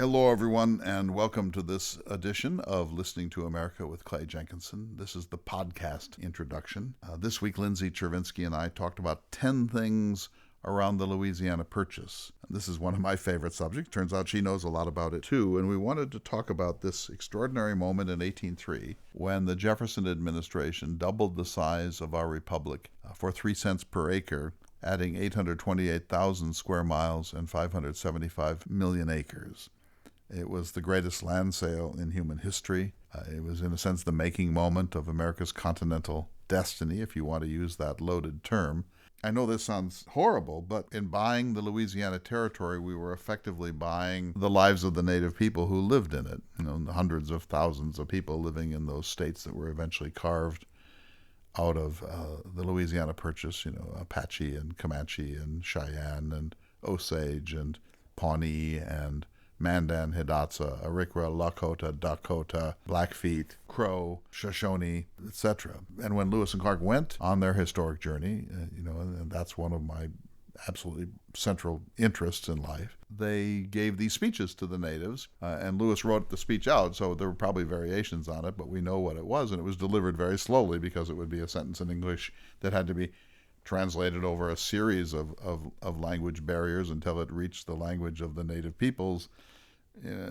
Hello, everyone, and welcome to this edition of Listening to America with Clay Jenkinson. This is the podcast introduction. This week, Lindsay Chervinsky and I talked about 10 things around the Louisiana Purchase. This is one of my favorite subjects. Turns out she knows a lot about it, too, and we wanted to talk about this extraordinary moment in 1803 when the Jefferson administration doubled the size of our republic for 3 cents per acre, adding 828,000 square miles and 575 million acres. It was the greatest land sale in human history. It was, in a sense, the making moment of America's continental destiny, if you want to use that loaded term. I know this sounds horrible, but in buying the Louisiana Territory, we were effectively buying the lives of the native people who lived in it. Hundreds of thousands of people living in those states that were eventually carved out of the Louisiana Purchase, Apache and Comanche and Cheyenne and Osage and Pawnee and Mandan, Hidatsa, Arikara, Lakota, Dakota, Blackfeet, Crow, Shoshone, etc. And when Lewis and Clark went on their historic journey, and that's one of my absolutely central interests in life, they gave these speeches to the natives, and Lewis wrote the speech out, so there were probably variations on it, but we know what it was, and it was delivered very slowly because it would be a sentence in English that had to be translated over a series of language barriers until it reached the language of the native peoples,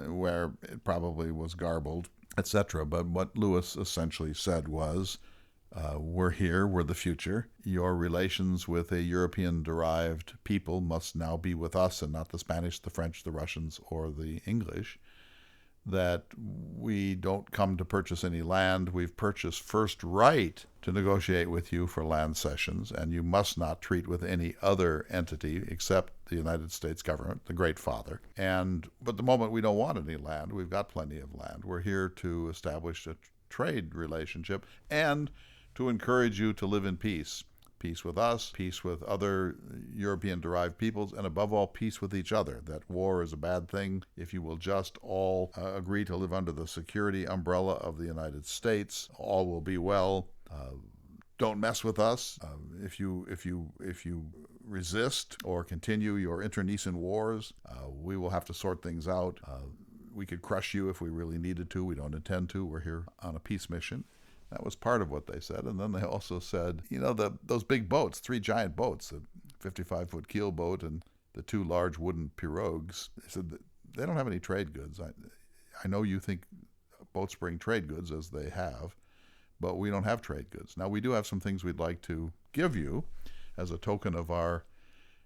where it probably was garbled, etc. But what Lewis essentially said was, we're here, we're the future. Your relations with a European-derived people must now be with us and not the Spanish, the French, the Russians, or the English. That we don't come to purchase any land. We've purchased first right to negotiate with you for land cessions, and you must not treat with any other entity except the United States government, the Great Father. But the moment we don't want any land, we've got plenty of land. We're here to establish a trade relationship and to encourage you to live in peace. Peace with us, peace with other European-derived peoples, and above all, peace with each other. That war is a bad thing. If you will just all agree to live under the security umbrella of the United States, all will be well. Don't mess with us. If you resist or continue your internecine wars, we will have to sort things out. We could crush you if we really needed to. We don't intend to. We're here on a peace mission. That was part of what they said. And then they also said, those big boats, 3 giant boats, a 55-foot keel boat and the 2 large wooden pirogues, they said that they don't have any trade goods. I know you think boats bring trade goods, as they have, but we don't have trade goods. Now, we do have some things we'd like to give you as a token of our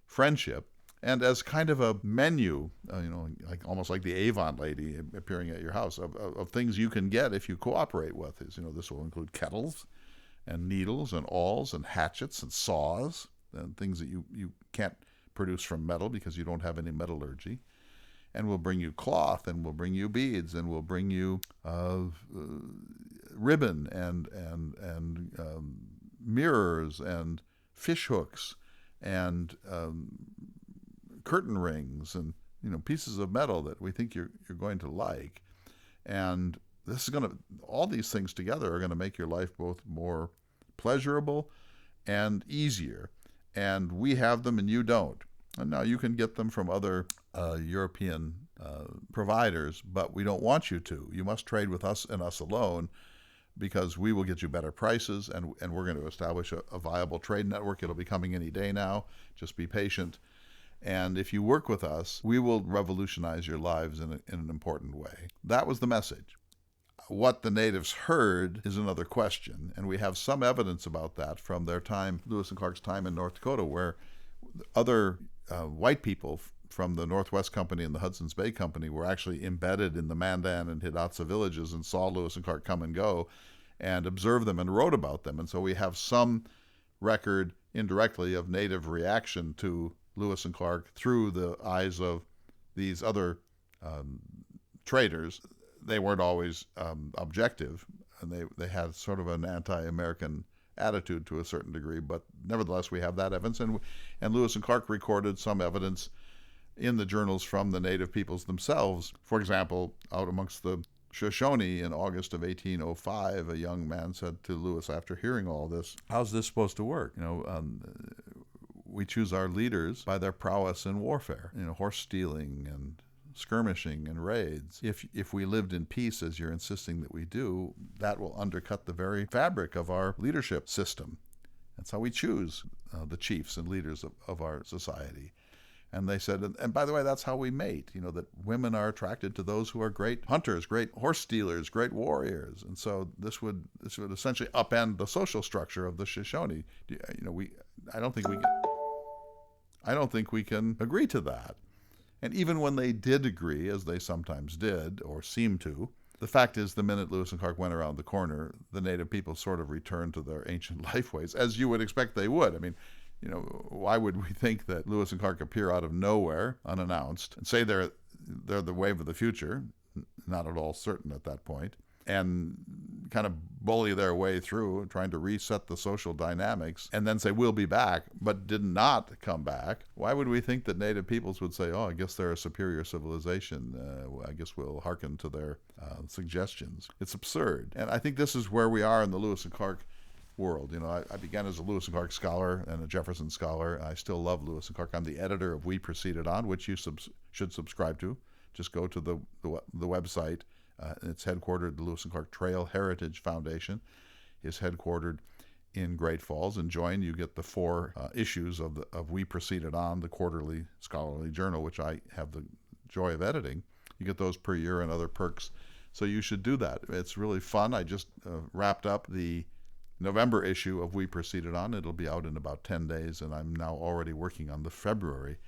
friendship. And as kind of a menu, almost like the Avon lady appearing at your house, of things you can get if you cooperate with us. This will include kettles and needles and awls and hatchets and saws and things that you can't produce from metal because you don't have any metallurgy. And we'll bring you cloth, and we'll bring you beads, and we'll bring you ribbon and mirrors and fish hooks and curtain rings and pieces of metal that we think you're going to like. And this is all these things together are going to make your life both more pleasurable and easier. And we have them and you don't. And now you can get them from other European providers, but we don't want you to. You must trade with us and us alone, because we will get you better prices, and we're going to establish a viable trade network. It'll be coming any day now. Just be patient. And if you work with us, we will revolutionize your lives in an important way. That was the message. What the natives heard is another question, and we have some evidence about that from their time, Lewis and Clark's time in North Dakota, where other white people from the Northwest Company and the Hudson's Bay Company were actually embedded in the Mandan and Hidatsa villages and saw Lewis and Clark come and go and observed them and wrote about them. And so we have some record indirectly of native reaction to Lewis and Clark through the eyes of these other traders. They weren't always objective, and they had sort of an anti-American attitude to a certain degree, but nevertheless we have that evidence, and Lewis and Clark recorded some evidence in the journals from the native peoples themselves. For example, out amongst the Shoshone in August of 1805, a young man said to Lewis after hearing all this, "How's this supposed to work? We choose our leaders by their prowess in warfare, horse stealing and skirmishing and raids. If we lived in peace, as you're insisting that we do, that will undercut the very fabric of our leadership system. That's how we choose the chiefs and leaders of our society. And they said, and by the way, that's how we mate, that women are attracted to those who are great hunters, great horse stealers, great warriors. And so this would essentially upend the social structure of the Shoshone. I don't think we can agree to that. And even when they did agree, as they sometimes did, or seemed to, the fact is the minute Lewis and Clark went around the corner, the Native people sort of returned to their ancient lifeways, as you would expect they would. I mean, why would we think that Lewis and Clark appear out of nowhere, unannounced, and say they're the wave of the future, not at all certain at that point, and kind of bully their way through, trying to reset the social dynamics, and then say, we'll be back, but did not come back? Why would we think that Native peoples would say, I guess they're a superior civilization, I guess we'll hearken to their suggestions? It's absurd. And I think this is where we are in the Lewis and Clark world. I began as a Lewis and Clark scholar and a Jefferson scholar. I still love Lewis and Clark. I'm the editor of We Proceeded On, which you should subscribe to. Just go to the website. It's headquartered, the Lewis and Clark Trail Heritage Foundation is headquartered in Great Falls. And join, you get the 4 issues of We Proceeded On, the quarterly scholarly journal, which I have the joy of editing. You get those per year and other perks. So you should do that. It's really fun. I just wrapped up the November issue of We Proceeded On. It'll be out in about 10 days, and I'm now already working on the February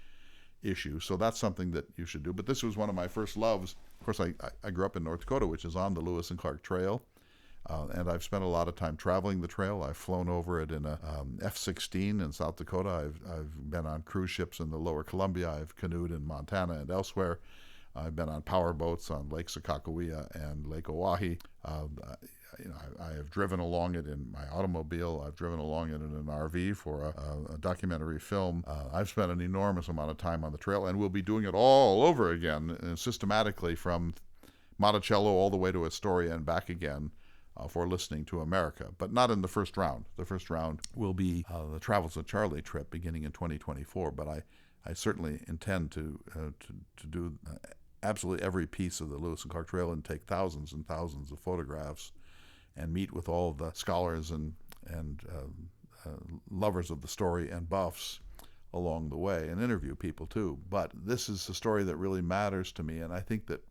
issue. So that's something that you should do. But this was one of my first loves. Of course, I grew up in North Dakota, which is on the Lewis and Clark Trail, and I've spent a lot of time traveling the trail. I've flown over it in a F-16 in South Dakota. I've been on cruise ships in the Lower Columbia. I've canoed in Montana and elsewhere. I've been on power boats on Lake Sakakawea and Lake Oahe. I have driven along it in my automobile. I've driven along it in an RV for a documentary film. I've spent an enormous amount of time on the trail, and we'll be doing it all over again, systematically from Monticello all the way to Astoria and back again for Listening to America, but not in the first round. The first round will be the Travels with Charlie trip beginning in 2024, but I certainly intend to do absolutely every piece of the Lewis and Clark Trail and take thousands and thousands of photographs and meet with all of the scholars and lovers of the story and buffs along the way, and interview people too. But this is a story that really matters to me, and I think that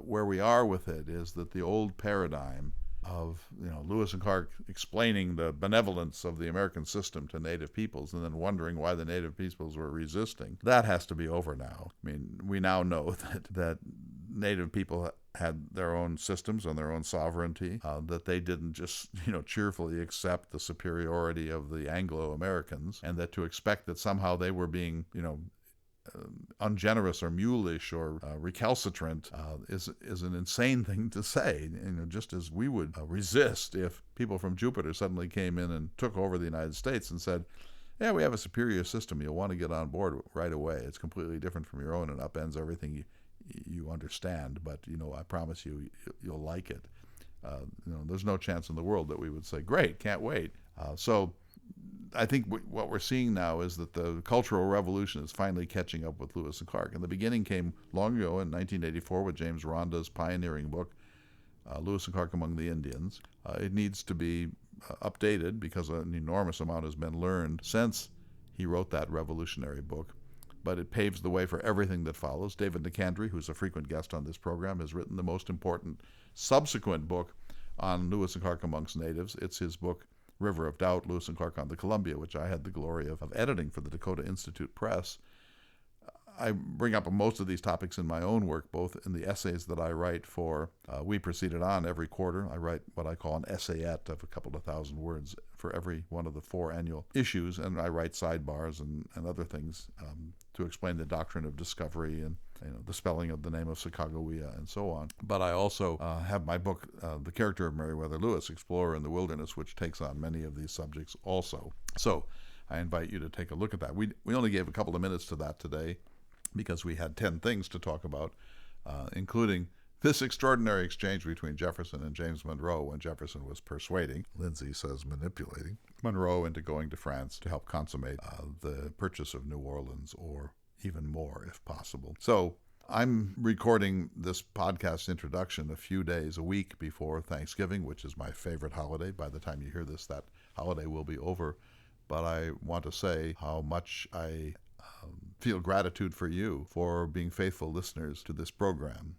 where we are with it is that the old paradigm of Lewis and Clark explaining the benevolence of the American system to Native peoples and then wondering why the Native peoples were resisting, that has to be over now. I mean, we now know that Native people had their own systems and their own sovereignty, that they didn't just cheerfully accept the superiority of the Anglo-Americans, and that to expect that somehow they were being ungenerous or mulish or recalcitrant is an insane thing to say. Just as we would resist if people from Jupiter suddenly came in and took over the United States and said, yeah, we have a superior system, you'll want to get on board right away. It's completely different from your own and upends everything you understand, but I promise you'll like it. There's no chance in the world that we would say, great, can't wait. So I think what we're seeing now is that the Cultural Revolution is finally catching up with Lewis and Clark. And the beginning came long ago in 1984 with James Ronda's pioneering book, Lewis and Clark Among the Indians. It needs to be updated because an enormous amount has been learned since he wrote that revolutionary book. But it paves the way for everything that follows. David Nicandri, who's a frequent guest on this program, has written the most important subsequent book on Lewis and Clark amongst natives. It's his book, River of Doubt, Lewis and Clark on the Columbia, which I had the glory of editing for the Dakota Institute Press. I bring up most of these topics in my own work, both in the essays that I write for We Proceeded On every quarter. I write what I call an essayette of a couple of thousand words for every one of the 4 annual issues, and I write sidebars and other things to explain the doctrine of discovery and the spelling of the name of Sacagawea and so on. But I also have my book, The Character of Meriwether Lewis, Explorer in the Wilderness, which takes on many of these subjects also. So I invite you to take a look at that. We only gave a couple of minutes to that today because we had 10 things to talk about, including this extraordinary exchange between Jefferson and James Monroe when Jefferson was persuading, Lindsay says manipulating, Monroe into going to France to help consummate the purchase of New Orleans, or even more if possible. So I'm recording this podcast introduction a week before Thanksgiving, which is my favorite holiday. By the time you hear this, that holiday will be over. But I want to say how much I feel gratitude for you for being faithful listeners to this program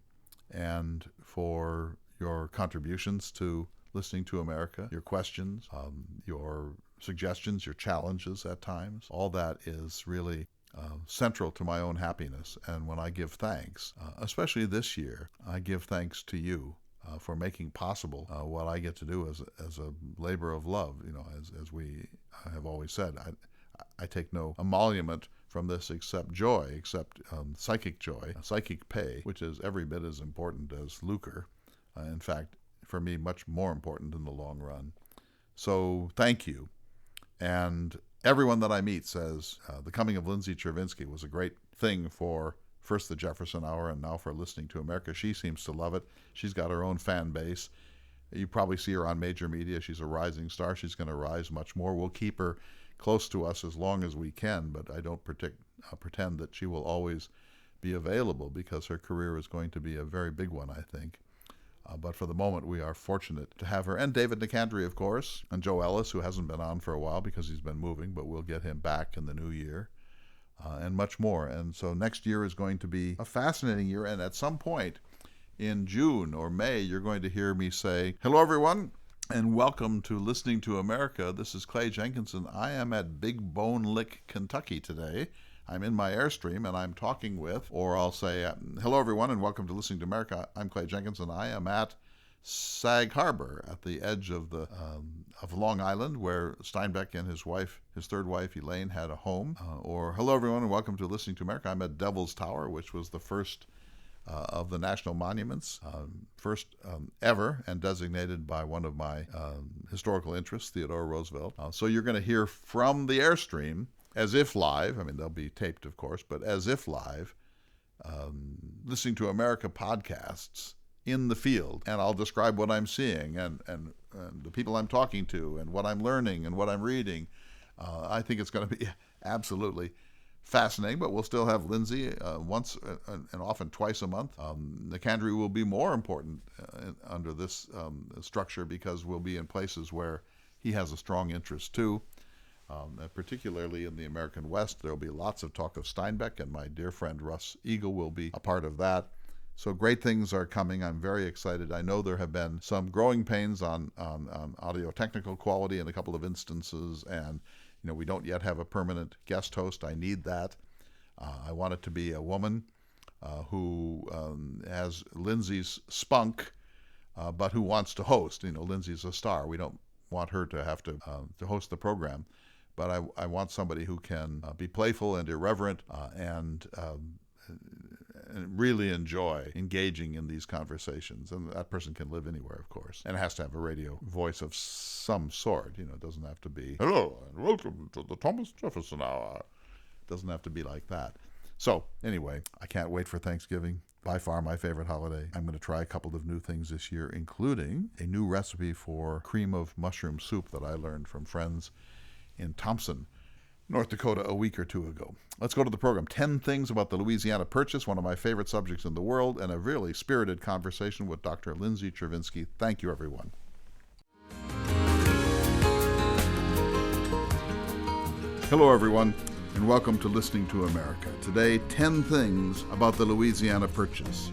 and for your contributions to Listening to America, your questions, your suggestions, your challenges at times. All that is really central to my own happiness. And when I give thanks, especially this year, I give thanks to you for making possible what I get to do as a labor of love. You know, as we have always said, I take no emolument from this except joy, except psychic joy, psychic pay, which is every bit as important as lucre. In fact, for me, much more important in the long run. So thank you. And everyone that I meet says the coming of Lindsay Chervinsky was a great thing for first the Jefferson Hour and now for Listening to America. She seems to love it. She's got her own fan base. You probably see her on major media. She's a rising star. She's going to rise much more. We'll keep her close to us as long as we can, but I don't pretend that she will always be available because her career is going to be a very big one, I think. But for the moment, we are fortunate to have her. And David Nicandri, of course, and Joe Ellis, who hasn't been on for a while because he's been moving, but we'll get him back in the new year, and much more. And so next year is going to be a fascinating year. And at some point in June or May, you're going to hear me say, hello, everyone, and welcome to Listening to America. This is Clay Jenkinson. I am at Big Bone Lick, Kentucky today. I'm in my Airstream, and I'm talking with, or I'll say, hello, everyone, and welcome to Listening to America. I'm Clay Jenkinson. I am at Sag Harbor, at the edge of of Long Island, where Steinbeck and his third wife, Elaine, had a home. Or hello, everyone, and welcome to Listening to America. I'm at Devil's Tower, which was the first of the national monuments, first ever, and designated by one of my historical interests, Theodore Roosevelt. So you're going to hear from the Airstream, as if live. I mean, they'll be taped, of course, but as if live, Listening to America podcasts in the field. And I'll describe what I'm seeing and the people I'm talking to and what I'm learning and what I'm reading. I think it's going to be absolutely fascinating, but we'll still have Lindsay once and often twice a month. Nicandri will be more important under this structure because we'll be in places where he has a strong interest too. Particularly in the American West, there will be lots of talk of Steinbeck, and my dear friend Russ Eagle will be a part of that. So great things are coming. I'm very excited. I know there have been some growing pains on audio technical quality in a couple of instances, and we don't yet have a permanent guest host. I need that. I want it to be a woman who has Lindsay's spunk, but who wants to host. Lindsay's a star. We don't want her to have to host the program. But I want somebody who can be playful and irreverent and really enjoy engaging in these conversations. And that person can live anywhere, of course. And it has to have a radio voice of some sort. It doesn't have to be, hello, and welcome to the Thomas Jefferson Hour. It doesn't have to be like that. So, anyway, I can't wait for Thanksgiving. By far my favorite holiday. I'm going to try a couple of new things this year, including a new recipe for cream of mushroom soup that I learned from friends in Thompson, North Dakota, a week or two ago. Let's go to the program. 10 things about the Louisiana Purchase, one of my favorite subjects in the world, and a really spirited conversation with Dr. Lindsay Chervinsky. Thank you, everyone. Hello, everyone, and welcome to Listening to America. Today, 10 things about the Louisiana Purchase.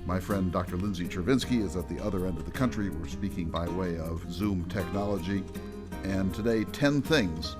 My friend Dr. Lindsay Chervinsky is at the other end of the country. We're speaking by way of Zoom technology. And today, 10 things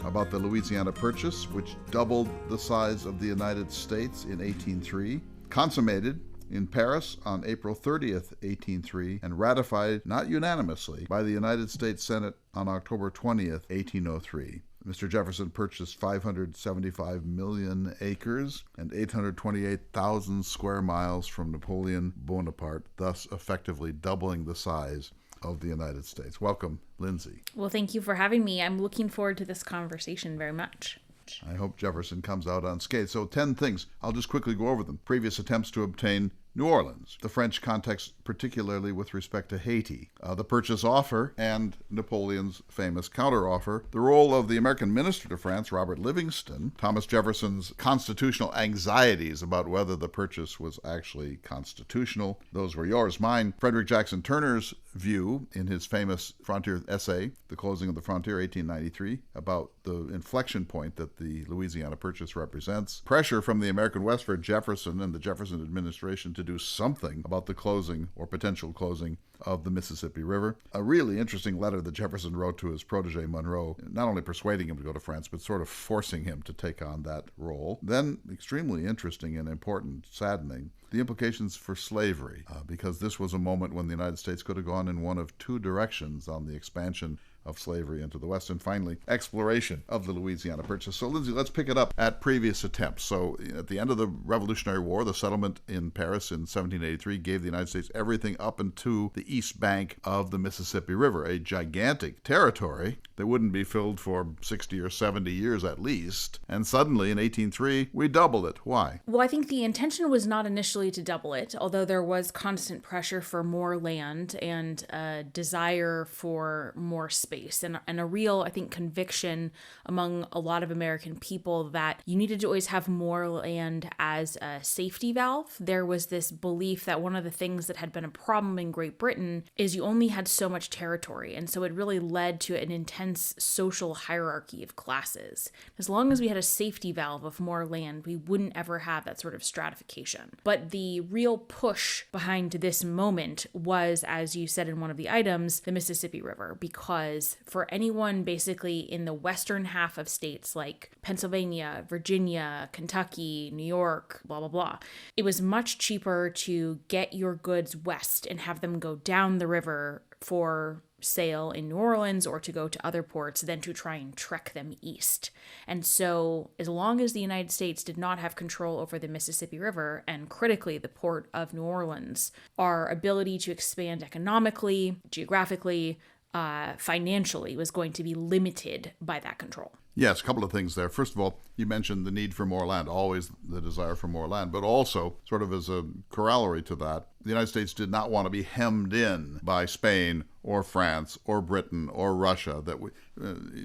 about the Louisiana Purchase, which doubled the size of the United States in 1803, consummated in Paris on April 30th, 1803, and ratified, not unanimously, by the United States Senate on October 20th, 1803. Mr. Jefferson purchased 575 million acres and 828,000 square miles from Napoleon Bonaparte, thus effectively doubling the size of the United States. Welcome, Lindsay. Well, thank you for having me. I'm looking forward to this conversation very much. I hope Jefferson comes out unscathed. So 10 things. I'll just quickly go over them. Previous attempts to obtain New Orleans, the French context particularly with respect to Haiti, the purchase offer, and Napoleon's famous counteroffer, the role of the American minister to France, Robert Livingston, Thomas Jefferson's constitutional anxieties about whether the purchase was actually constitutional. Those were yours. Mine, Frederick Jackson Turner's view in his famous frontier essay, The Closing of the Frontier, 1893, about the inflection point that the Louisiana Purchase represents. Pressure from the American West for Jefferson and the Jefferson administration to do something about the closing or potential closing of the Mississippi River. A really interesting letter that Jefferson wrote to his protege Monroe, not only persuading him to go to France, but sort of forcing him to take on that role. Then, extremely interesting and important, saddening, the implications for slavery, because this was a moment when the United States could have gone in one of two directions on the expansion of slavery into the West, and finally, exploration of the Louisiana Purchase. So, Lindsay, let's pick it up at previous attempts. So, at the end of the Revolutionary War, the settlement in Paris in 1783 gave the United States everything up into the east bank of the Mississippi River, a gigantic territory that wouldn't be filled for 60 or 70 years at least. And suddenly, in 1803, we doubled it. Why? Well, I think the intention was not initially to double it, although there was constant pressure for more land and a desire for more space. And a real, I think, conviction among a lot of American people that you needed to always have more land as a safety valve. There was this belief that one of the things that had been a problem in Great Britain is you only had so much territory. And so it really led to an intense social hierarchy of classes. As long as we had a safety valve of more land, we wouldn't ever have that sort of stratification. But the real push behind this moment was, as you said in one of the items, the Mississippi River, because for anyone basically in the western half of states like Pennsylvania, Virginia, Kentucky, New York, blah, blah, blah, it was much cheaper to get your goods west and have them go down the river for sale in New Orleans or to go to other ports than to try and trek them east. And so as long as the United States did not have control over the Mississippi River, and critically the port of New Orleans, our ability to expand economically, geographically, financially was going to be limited by that control. Yes, a couple of things there. First of all, you mentioned the need for more land, always the desire for more land, but also, sort of as a corollary to that, the United States did not want to be hemmed in by Spain or France or Britain or Russia.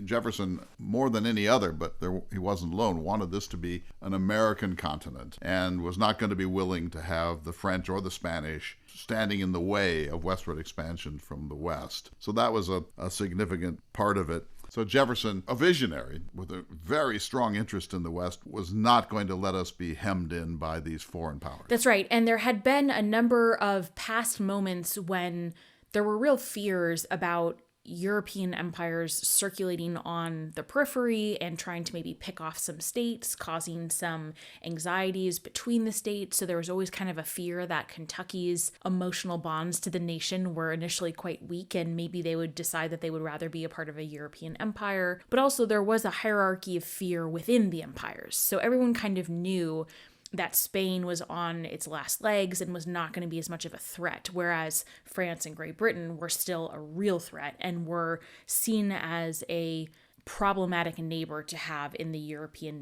Jefferson, more than any other, but he wasn't alone, wanted this to be an American continent and was not going to be willing to have the French or the Spanish standing in the way of westward expansion from the West. So that was a significant part of it. So Jefferson, a visionary with a very strong interest in the West, was not going to let us be hemmed in by these foreign powers. That's right. And there had been a number of past moments when there were real fears about European empires circulating on the periphery and trying to maybe pick off some states, causing some anxieties between the states. So there was always kind of a fear that Kentucky's emotional bonds to the nation were initially quite weak, and maybe they would decide that they would rather be a part of a European empire. But also there was a hierarchy of fear within the empires. So everyone kind of knew that Spain was on its last legs and was not going to be as much of a threat, whereas France and Great Britain were still a real threat and were seen as a problematic neighbor to have in the in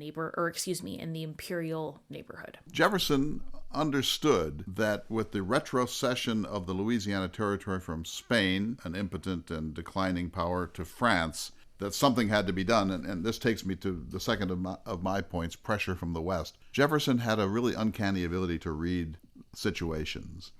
the imperial neighborhood. Jefferson understood that with the retrocession of the Louisiana Territory from Spain, an impotent and declining power, to France, that something had to be done, and this takes me to the second of my points, pressure from the West. Jefferson had a really uncanny ability to read situations.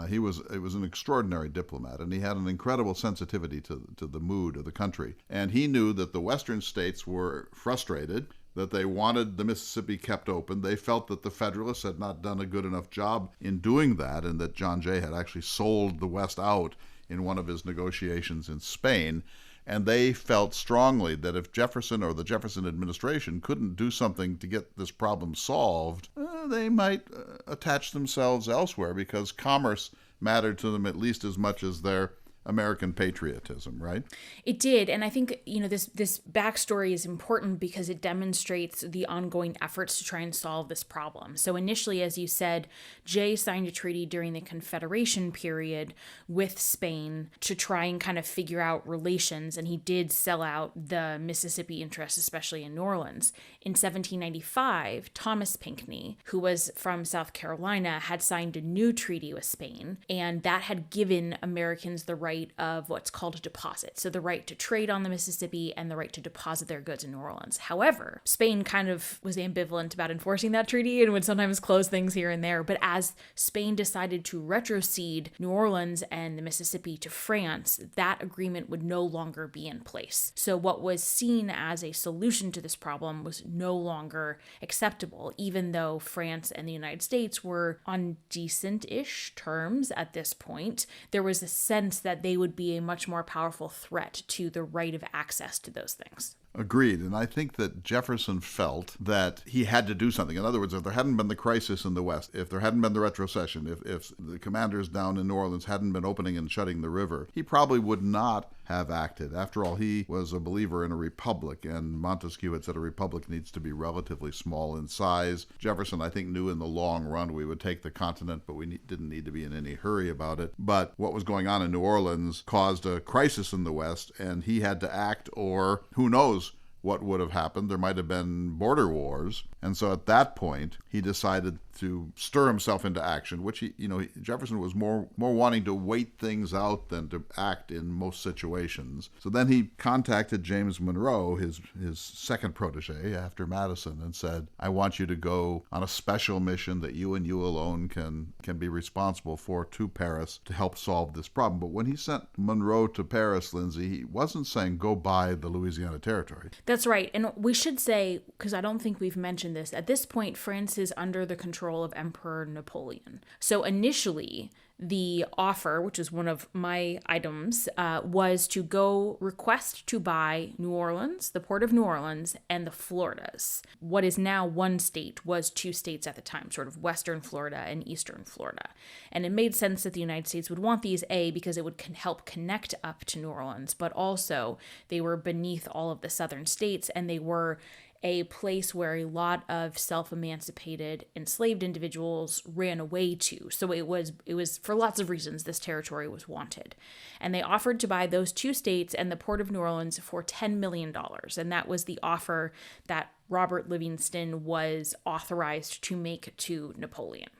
He was an extraordinary diplomat, and he had an incredible sensitivity to the mood of the country. And he knew that the western states were frustrated, that they wanted the Mississippi kept open. They felt that the Federalists had not done a good enough job in doing that, and that John Jay had actually sold the West out in one of his negotiations in Spain. And they felt strongly that if Jefferson or the Jefferson administration couldn't do something to get this problem solved, they might attach themselves elsewhere, because commerce mattered to them at least as much as their American patriotism, right? It did. And I think, this backstory is important because it demonstrates the ongoing efforts to try and solve this problem. So initially, as you said, Jay signed a treaty during the Confederation period with Spain to try and kind of figure out relations. And he did sell out the Mississippi interests, especially in New Orleans. In 1795, Thomas Pinckney, who was from South Carolina, had signed a new treaty with Spain, and that had given Americans the right of what's called a deposit. So the right to trade on the Mississippi and the right to deposit their goods in New Orleans. However, Spain kind of was ambivalent about enforcing that treaty and would sometimes close things here and there. But as Spain decided to retrocede New Orleans and the Mississippi to France, that agreement would no longer be in place. So what was seen as a solution to this problem was no longer acceptable, even though France and the United States were on decent-ish terms at this point. There was a sense that they would be a much more powerful threat to the right of access to those things. Agreed. And I think that Jefferson felt that he had to do something. In other words, if there hadn't been the crisis in the West, if there hadn't been the retrocession, if the commanders down in New Orleans hadn't been opening and shutting the river, he probably would not have acted. After all, he was a believer in a republic, and Montesquieu had said a republic needs to be relatively small in size. Jefferson, I think, knew in the long run we would take the continent, but we didn't need to be in any hurry about it. But what was going on in New Orleans caused a crisis in the West, and he had to act, or who knows what would have happened. There might have been border wars. And so at that point, he decided to stir himself into action, which Jefferson was more wanting to wait things out than to act in most situations. So then he contacted James Monroe, his second protege after Madison, and said, I want you to go on a special mission that you and you alone can be responsible for to Paris to help solve this problem. But when he sent Monroe to Paris, Lindsay, he wasn't saying go buy the Louisiana Territory. That's right. And we should say, because I don't think we've mentioned this, at this point, France is under the control of Emperor Napoleon. So initially, the offer, which is one of my items, was to go request to buy New Orleans, the port of New Orleans, and the Floridas. What is now one state was two states at the time, sort of Western Florida and Eastern Florida. And it made sense that the United States would want these, A, because it would help connect up to New Orleans, but also they were beneath all of the southern states, and they were a place where a lot of self-emancipated enslaved individuals ran away to. So it was for lots of reasons this territory was wanted. And they offered to buy those two states and the port of New Orleans for $10 million. And that was the offer that Robert Livingston was authorized to make to Napoleon.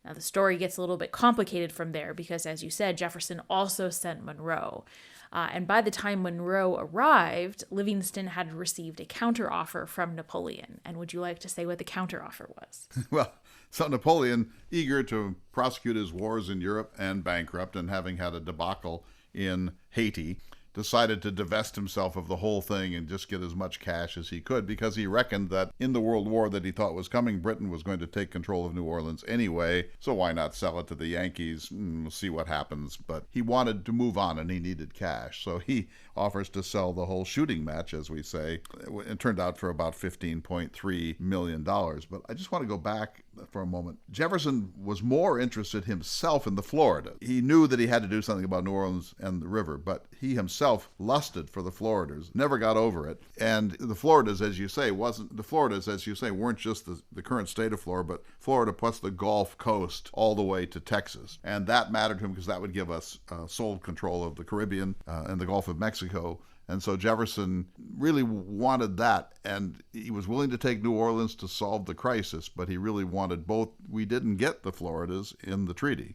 Now, the story gets a little bit complicated from there because, as you said, Jefferson also sent Monroe. And by the time Monroe arrived, Livingston had received a counteroffer from Napoleon. And would you like to say what the counteroffer was? Well, so Napoleon, eager to prosecute his wars in Europe and bankrupt, and having had a debacle in Haiti, decided to divest himself of the whole thing and just get as much cash as he could, because he reckoned that in the World War that he thought was coming, Britain was going to take control of New Orleans anyway, so why not sell it to the Yankees? We'll see what happens. But he wanted to move on and he needed cash, so he offers to sell the whole shooting match, as we say. It turned out for about $15.3 million. But I just want to go back for a moment. Jefferson was more interested himself in the Florida. He knew that he had to do something about New Orleans and the river, but he himself lusted for the Floridas, never got over it. And the Floridas, as you say, weren't just the current state of Florida, but Florida plus the Gulf Coast all the way to Texas. And that mattered to him because that would give us sole control of the Caribbean and the Gulf of Mexico. And so Jefferson really wanted that, and he was willing to take New Orleans to solve the crisis, but he really wanted both. We didn't get the Floridas in the treaty.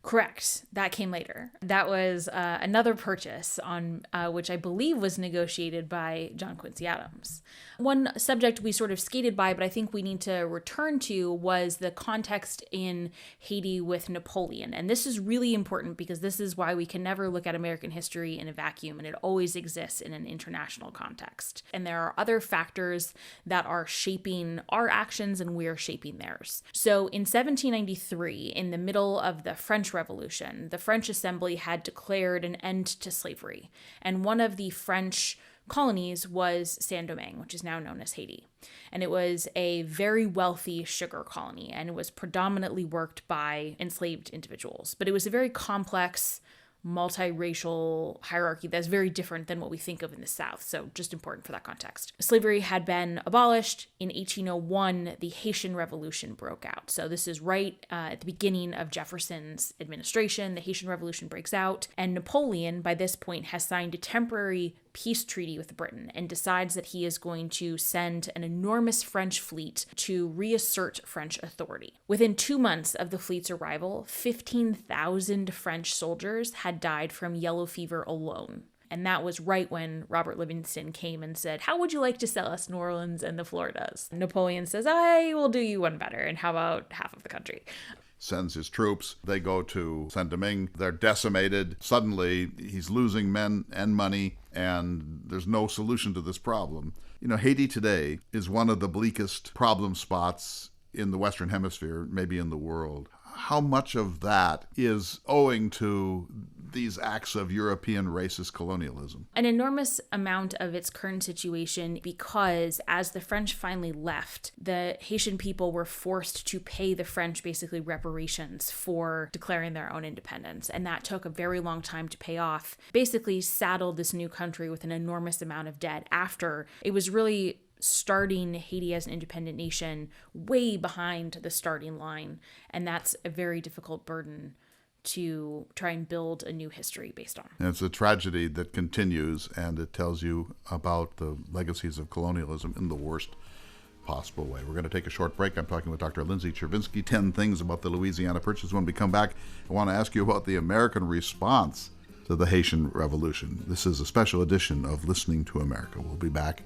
Correct. That came later. That was another purchase on which I believe was negotiated by John Quincy Adams. One subject we sort of skated by, but I think we need to return to, was the context in Haiti with Napoleon. And this is really important because this is why we can never look at American history in a vacuum, and it always exists in an international context. And there are other factors that are shaping our actions and we're shaping theirs. So in 1793, in the middle of the French Revolution, the French Assembly had declared an end to slavery. And one of the French colonies was Saint-Domingue, which is now known as Haiti. And it was a very wealthy sugar colony, and it was predominantly worked by enslaved individuals. But it was a very complex multiracial hierarchy that's very different than what we think of in the South. So just important for that context. Slavery had been abolished. In 1801, the Haitian Revolution broke out. So this is right at the beginning of Jefferson's administration. The Haitian Revolution breaks out, and Napoleon, by this point, has signed a temporary peace treaty with Britain and decides that he is going to send an enormous French fleet to reassert French authority. Within 2 months of the fleet's arrival, 15,000 French soldiers had died from yellow fever alone. And that was right when Robert Livingston came and said, "How would you like to sell us New Orleans and the Floridas?" Napoleon says, "I will do you one better. And how about half of the country?" Sends his troops. They go to Saint-Domingue. They're decimated. Suddenly, he's losing men and money, and there's no solution to this problem. Haiti today is one of the bleakest problem spots in the Western Hemisphere, maybe in the world. How much of that is owing to these acts of European racist colonialism? An enormous amount of its current situation, because as the French finally left, the Haitian people were forced to pay the French basically reparations for declaring their own independence. And that took a very long time to pay off. Basically saddled this new country with an enormous amount of debt after it was really starting Haiti as an independent nation way behind the starting line. And that's a very difficult burden to try and build a new history based on. And it's a tragedy that continues, and it tells you about the legacies of colonialism in the worst possible way. We're going to take a short break. I'm talking with Dr. Lindsay Chervinsky, 10 things about the Louisiana Purchase. When we come back, I want to ask you about the American response to the Haitian Revolution. This is a special edition of Listening to America. We'll be back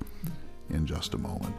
in just a moment.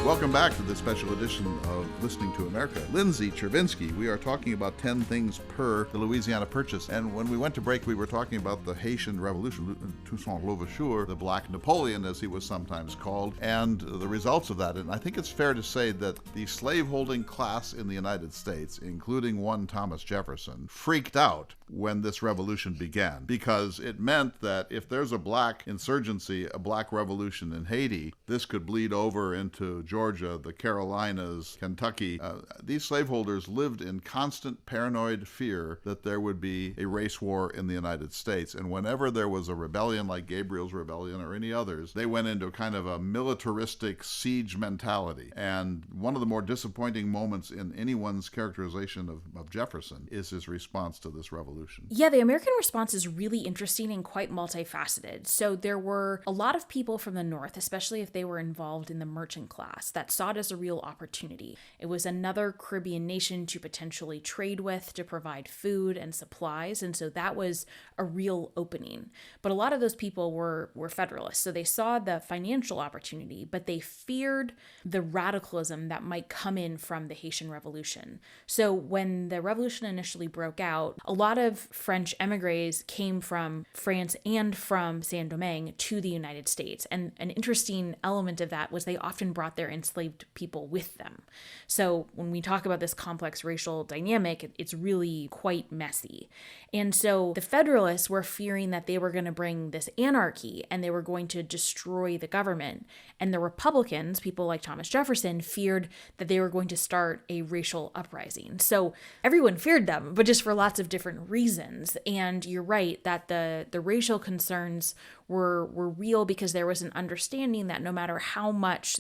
Welcome back to this special edition of Listening to America. Lindsay Chervinsky. We are talking about 10 things per the Louisiana Purchase. And when we went to break, we were talking about the Haitian Revolution, Toussaint Louverture, the Black Napoleon, as he was sometimes called, and the results of that. And I think it's fair to say that the slaveholding class in the United States, including one Thomas Jefferson, freaked out when this revolution began, because it meant that if there's a black insurgency, a black revolution in Haiti, this could bleed over into Georgia, the Carolinas, Kentucky. These slaveholders lived in constant paranoid fear that there would be a race war in the United States. And whenever there was a rebellion like Gabriel's Rebellion or any others, they went into kind of a militaristic siege mentality. And one of the more disappointing moments in anyone's characterization of Jefferson is his response to this revolution. Yeah, the American response is really interesting and quite multifaceted. So there were a lot of people from the North, especially if they were involved in the merchant class, that saw it as a real opportunity. It was another Caribbean nation to potentially trade with, to provide food and supplies. And so that was a real opening. But a lot of those people were Federalists. So they saw the financial opportunity, but they feared the radicalism that might come in from the Haitian Revolution. So when the revolution initially broke out, a lot of French emigres came from France and from Saint-Domingue to the United States. And an interesting element of that was they often brought their enslaved people with them. So when we talk about this complex racial dynamic, it's really quite messy. And so the Federalists were fearing that they were going to bring this anarchy and they were going to destroy the government. And the Republicans, people like Thomas Jefferson, feared that they were going to start a racial uprising. So everyone feared them, but just for lots of different reasons. And you're right that the racial concerns were real, because there was an understanding that no matter how much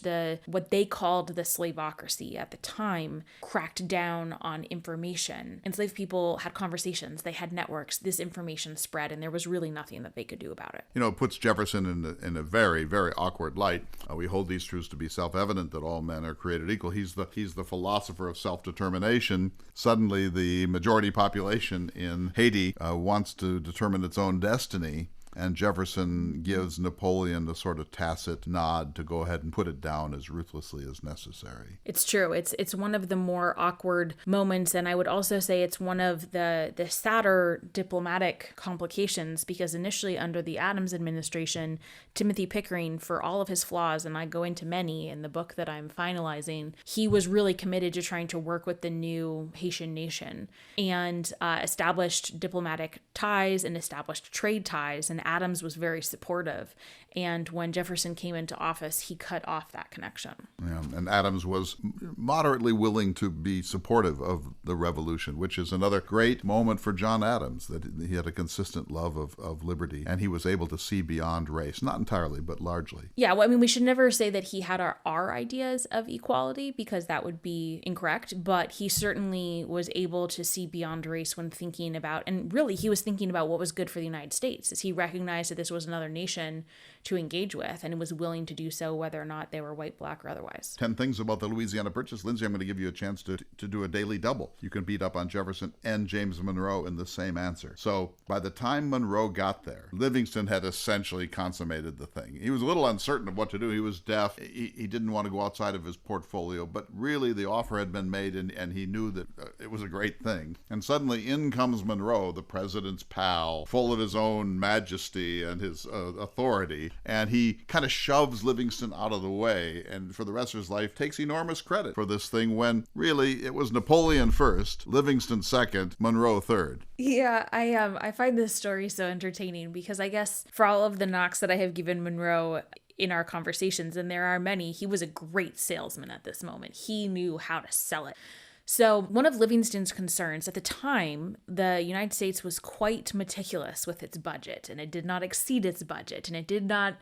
what they called the slaveocracy at the time cracked down on information, enslaved people had conversations, they had networks, this information spread, and there was really nothing that they could do about it. It puts Jefferson in a very, very awkward light. We hold these truths to be self-evident, that all men are created equal. He's the philosopher of self-determination. Suddenly, the majority population in Haiti wants to determine its own destiny. And Jefferson gives Napoleon a sort of tacit nod to go ahead and put it down as ruthlessly as necessary. It's true. It's one of the more awkward moments, and I would also say it's one of the sadder diplomatic complications, because initially under the Adams administration, Timothy Pickering, for all of his flaws, and I go into many in the book that I'm finalizing, he was really committed to trying to work with the new Haitian nation and established diplomatic ties and established trade ties. And Adams was very supportive. And when Jefferson came into office, he cut off that connection. Yeah, and Adams was moderately willing to be supportive of the revolution, which is another great moment for John Adams, that he had a consistent love of liberty, and he was able to see beyond race. Not entirely, but largely. Yeah, well, I mean, we should never say that he had our ideas of equality, because that would be incorrect, but he certainly was able to see beyond race when thinking about, and really he was thinking about what was good for the United States, as he recognized that this was another nation to engage with, and was willing to do so whether or not they were white, black, or otherwise. 10 things about the Louisiana Purchase. Lindsay, I'm going to give you a chance to do a daily double. You can beat up on Jefferson and James Monroe in the same answer. So by the time Monroe got there, Livingston had essentially consummated the thing. He was a little uncertain of what to do. He was deaf. He didn't want to go outside of his portfolio, but really the offer had been made, and he knew that it was a great thing. And suddenly in comes Monroe, the president's pal, full of his own majesty and his authority, and he kind of shoves Livingston out of the way, and for the rest of his life takes enormous credit for this thing, when really it was Napoleon first, Livingston second, Monroe third. Yeah, I find this story so entertaining, because I guess for all of the knocks that I have given Monroe in our conversations, and there are many, he was a great salesman at this moment. He knew how to sell it. So one of Livingston's concerns at the time, the United States was quite meticulous with its budget, and it did not exceed its budget, and it did not,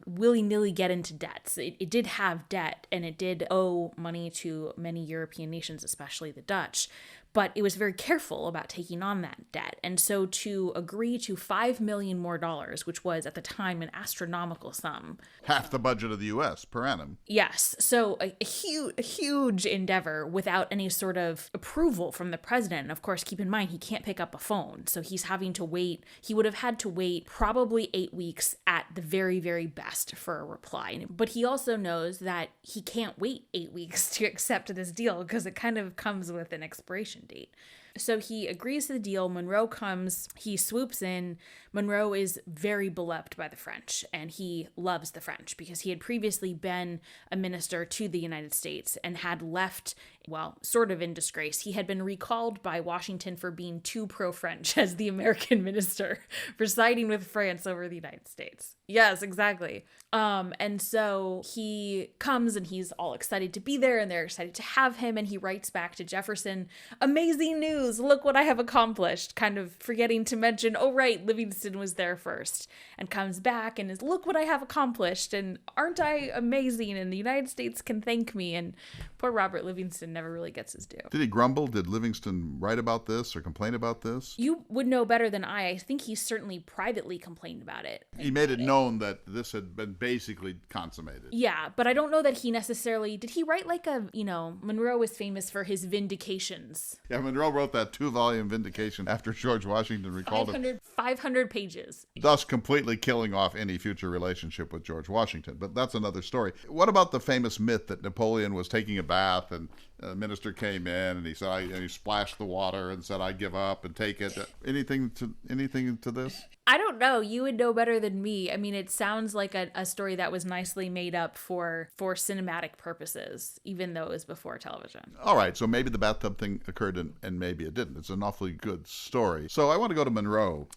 willy-nilly get into debts. It did have debt, and it did owe money to many European nations, especially the Dutch. But it was very careful about taking on that debt. And so to agree to $5 million more, which was at the time an astronomical sum. Half the budget of the U.S. per annum. Yes. So a huge endeavor without any sort of approval from the president. And of course, keep in mind, he can't pick up a phone. So he's having to wait. He would have had to wait probably 8 weeks at the very, very best for a reply. But he also knows that he can't wait 8 weeks to accept this deal, because it kind of comes with an expiration date. So he agrees to the deal. Monroe comes, he swoops in. Monroe is very beloved by the French, and he loves the French because he had previously been a minister to the United States and had left, well, sort of in disgrace. He had been recalled by Washington for being too pro-French as the American minister, for siding with France over the United States. Yes, exactly. And so he comes and he's all excited to be there, and they're excited to have him, and he writes back to Jefferson, "Amazing news, look what I have accomplished," kind of forgetting to mention, oh right, Livingston was there first, and comes back and is, look what I have accomplished, and aren't I amazing, and the United States can thank me. And poor Robert Livingston never really gets his due. Did he grumble? Did Livingston write about this or complain about this? You would know better than I think he certainly privately complained about it. He made it known that this had been basically consummated. Yeah, but I don't know that he necessarily, did he write like a, Monroe was famous for his vindications. Yeah, Monroe wrote that 2-volume vindication after George Washington recalled him. 500 pages. Thus completely killing off any future relationship with George Washington. But that's another story. What about the famous myth that Napoleon was taking a bath and a minister came in and he said, he splashed the water and said, "I give up and take it"? Anything to this? I don't know. You would know better than me. I mean, it sounds like a story that was nicely made up for cinematic purposes, even though it was before television. All right, so maybe the bathtub thing occurred and maybe it didn't. It's an awfully good story. So I want to go to Monroe.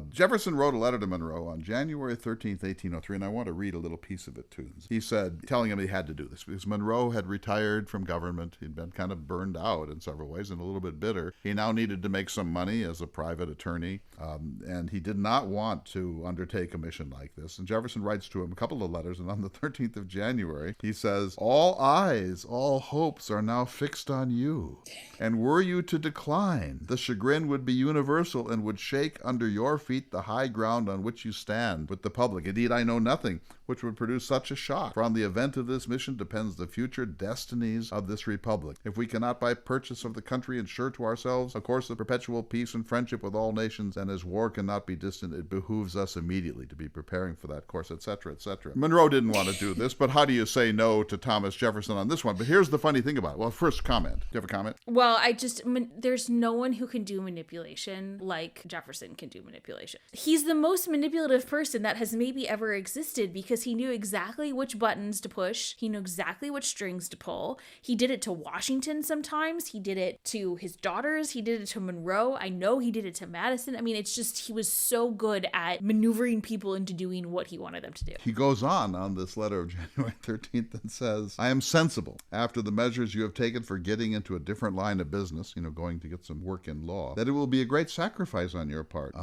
Jefferson wrote a letter to Monroe on January 13th, 1803, and I want to read a little piece of it to you. He said, telling him he had to do this because Monroe had retired from government. He'd been kind of burned out in several ways and a little bit bitter. He now needed to make some money as a private attorney, and he did not want to undertake a mission like this. And Jefferson writes to him a couple of letters, and on the 13th of January, he says, "All eyes, all hopes are now fixed on you, and were you to decline, the chagrin would be universal and would shake under your feet the high ground on which you stand with the public. Indeed, I know nothing which would produce such a shock, for on the event of this mission depends the future destinies of this republic. If we cannot by purchase of the country ensure to ourselves a course of perpetual peace and friendship with all nations, and as war cannot be distant, it behooves us immediately to be preparing for that course," etc., etc. Monroe didn't want to do this, but how do you say no to Thomas Jefferson on this one? But here's the funny thing about it. Well, first comment. Do you have a comment? Well, there's no one who can do manipulation like Jefferson can do manipulation. He's the most manipulative person that has maybe ever existed because he knew exactly which buttons to push. He knew exactly which strings to pull. He did it to Washington sometimes. He did it to his daughters. He did it to Monroe. I know he did it to Madison. I mean, it's just, he was so good at maneuvering people into doing what he wanted them to do. He goes on this letter of January 13th and says, I am sensible, after the measures you have taken for getting into a different line of business, going to get some work in law, that it will be a great sacrifice on your part,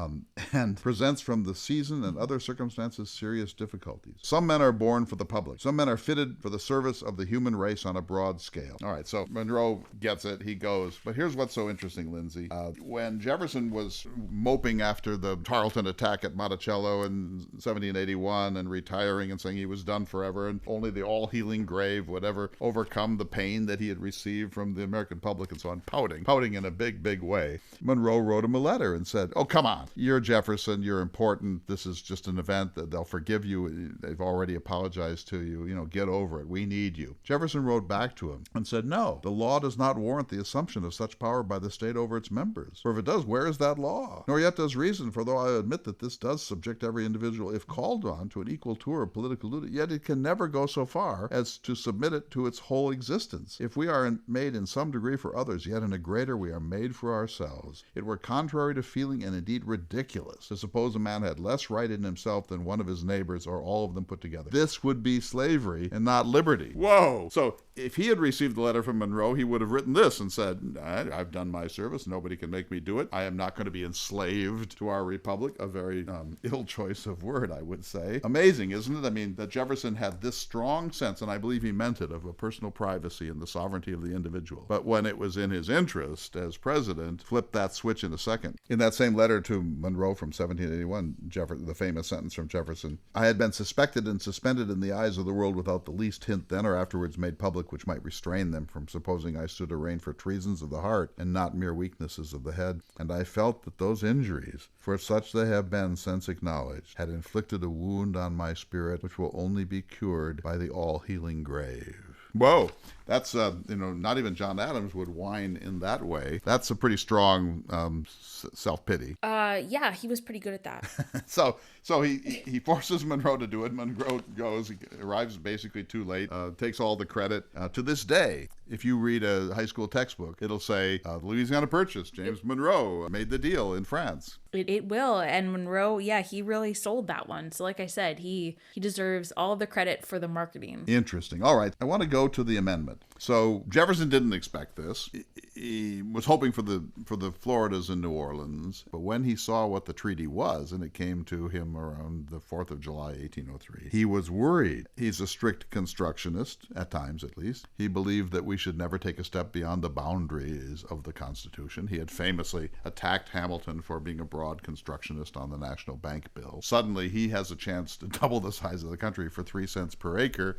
and presents from the season and other circumstances serious difficulties. Some men are born for the public. Some men are fitted for the service of the human race on a broad scale. All right, so Monroe gets it. He goes. But here's what's so interesting, Lindsay. When Jefferson was moping after the Tarleton attack at Monticello in 1781 and retiring and saying he was done forever and only the all-healing grave would ever overcome the pain that he had received from the American public and so on, pouting in a big, big way, Monroe wrote him a letter and said, oh, come on, you're Jefferson, you're important, this is just an event, that they'll forgive you, they've already apologized to you, get over it, we need you. Jefferson wrote back to him and said, no, the law does not warrant the assumption of such power by the state over its members. For if it does, where is that law? Nor yet does reason, for though I admit that this does subject every individual, if called on, to an equal tour of political duty, yet it can never go so far as to submit it to its whole existence. If we are made in some degree for others, yet in a greater we are made for ourselves. It were contrary to feeling and indeed ridiculous to suppose a man had less right in himself than one of his neighbors or all of them put together. This would be slavery and not liberty. Whoa! So if he had received the letter from Monroe, he would have written this and said, I've done my service. Nobody can make me do it. I am not going to be enslaved to our republic. A very ill choice of word, I would say. Amazing, isn't it? I mean, that Jefferson had this strong sense, and I believe he meant it, of a personal privacy and the sovereignty of the individual. But when it was in his interest as president, flipped that switch in a second. In that same letter to Monroe from 1781, the famous sentence from Jefferson, I had been suspected and suspended in the eyes of the world without the least hint then or afterwards made public, which might restrain them from supposing I stood arraigned for treasons of the heart and not mere weaknesses of the head. And I felt that those injuries, for such they have been since acknowledged, had inflicted a wound on my spirit which will only be cured by the all-healing grave. Whoa, that's, not even John Adams would whine in that way. That's a pretty strong self-pity. Yeah, he was pretty good at that. So he forces Monroe to do it. Monroe goes, he arrives basically too late, takes all the credit. To this day, if you read a high school textbook, it'll say, the Louisiana Purchase, James Monroe made the deal in France. It will. And Monroe, he really sold that one. So like I said, he deserves all the credit for the marketing. Interesting. All right. I want to go to the amendment. So Jefferson didn't expect this. He was hoping for the Floridas and New Orleans. But when he saw what the treaty was, and it came to him around the 4th of July, 1803, he was worried. He's a strict constructionist, at times at least. He believed that we should never take a step beyond the boundaries of the Constitution. He had famously attacked Hamilton for being a broad constructionist on the National Bank Bill. Suddenly, he has a chance to double the size of the country for 3 cents per acre.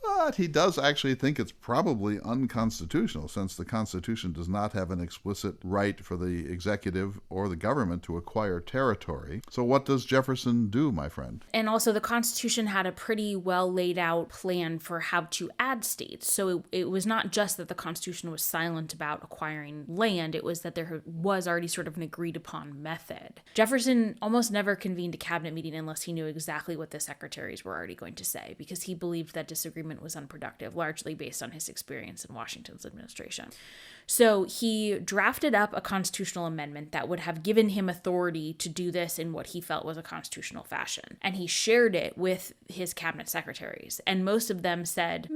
But he does actually think it's probably unconstitutional, since the Constitution does not have an explicit right for the executive or the government to acquire territory. So what does Jefferson do, my friend? And also the Constitution had a pretty well laid out plan for how to add states. So it was not just that the Constitution was silent about acquiring land, it was that there was already sort of an agreed upon method. Jefferson almost never convened a cabinet meeting unless he knew exactly what the secretaries were already going to say, because he believed that disagreement was unproductive, largely based on his experience in Washington's administration. So he drafted up a constitutional amendment that would have given him authority to do this in what he felt was a constitutional fashion. And he shared it with his cabinet secretaries. And most of them said,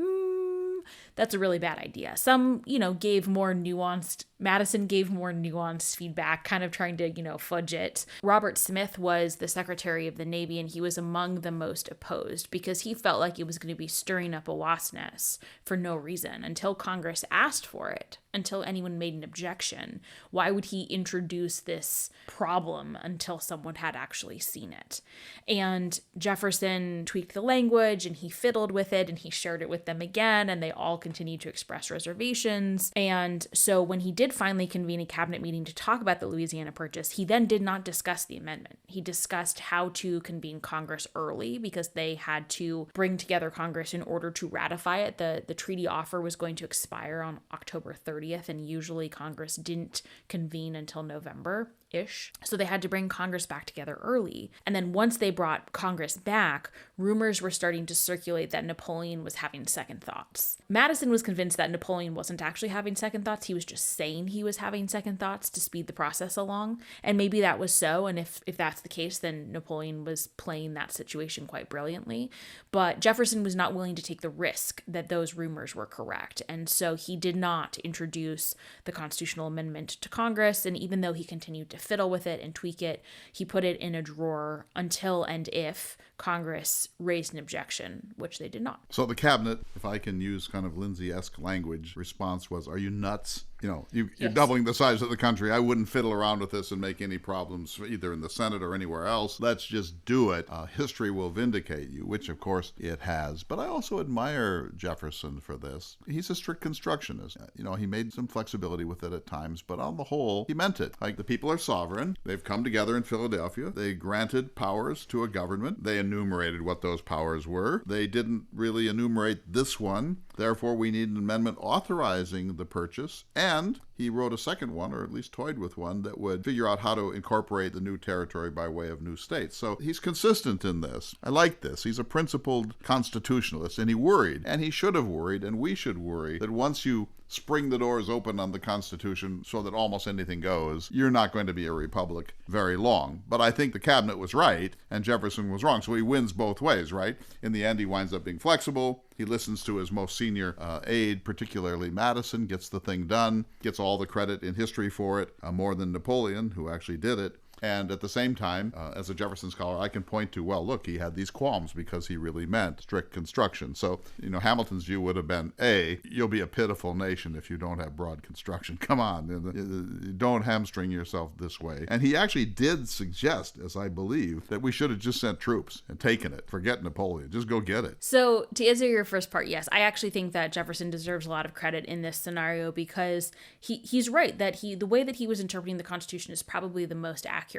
that's a really bad idea. Some, gave more nuanced, Madison gave more nuanced feedback, kind of trying to, fudge it. Robert Smith was the Secretary of the Navy, and he was among the most opposed because he felt like it was going to be stirring up a wasp nest for no reason until Congress asked for it, until anyone made an objection. Why would he introduce this problem until someone had actually seen it? And Jefferson tweaked the language, and he fiddled with it, and he shared it with them again, and they all continued to express reservations. And so when he did finally convene a cabinet meeting to talk about the Louisiana Purchase, he then did not discuss the amendment. He discussed how to convene Congress early because they had to bring together Congress in order to ratify it. The treaty offer was going to expire on October 30th, and usually Congress didn't convene until November. ish. So they had to bring Congress back together early. And then once they brought Congress back, rumors were starting to circulate that Napoleon was having second thoughts. Madison was convinced that Napoleon wasn't actually having second thoughts. He was just saying he was having second thoughts to speed the process along. And maybe that was so. And if that's the case, then Napoleon was playing that situation quite brilliantly. But Jefferson was not willing to take the risk that those rumors were correct. And so he did not introduce the constitutional amendment to Congress. And even though he continued to fiddle with it and tweak it, he put it in a drawer until and if Congress raised an objection, which they did not. So the cabinet, if I can use kind of Lindsay-esque language, response was, are you nuts? You're Yes. doubling the size of the country. I wouldn't fiddle around with this and make any problems either in the Senate or anywhere else. Let's just do it. History will vindicate you, which of course it has. But I also admire Jefferson for this. He's a strict constructionist. He made some flexibility with it at times, but on the whole, he meant it. Like, the people are sovereign. They've come together in Philadelphia. They granted powers to a government. They enumerated what those powers were. They didn't really enumerate this one. Therefore, we need an amendment authorizing the purchase. And he wrote a second one, or at least toyed with one, that would figure out how to incorporate the new territory by way of new states. So he's consistent in this. I like this. He's a principled constitutionalist, and he worried, and he should have worried, and we should worry, that once you spring the doors open on the Constitution so that almost anything goes, you're not going to be a republic very long. But I think the cabinet was right, and Jefferson was wrong. So he wins both ways, right? In the end, he winds up being flexible. He listens to his most senior aide, particularly Madison, gets the thing done, gets all the credit in history for it, more than Napoleon, who actually did it. And at the same time, as a Jefferson scholar, I can point to, well, look, he had these qualms because he really meant strict construction. So, Hamilton's view would have been, A, you'll be a pitiful nation if you don't have broad construction. Come on, don't hamstring yourself this way. And he actually did suggest, as I believe, that we should have just sent troops and taken it. Forget Napoleon. Just go get it. So to answer your first part, yes, I actually think that Jefferson deserves a lot of credit in this scenario because he's right that the way that he was interpreting the Constitution is probably the most accurate.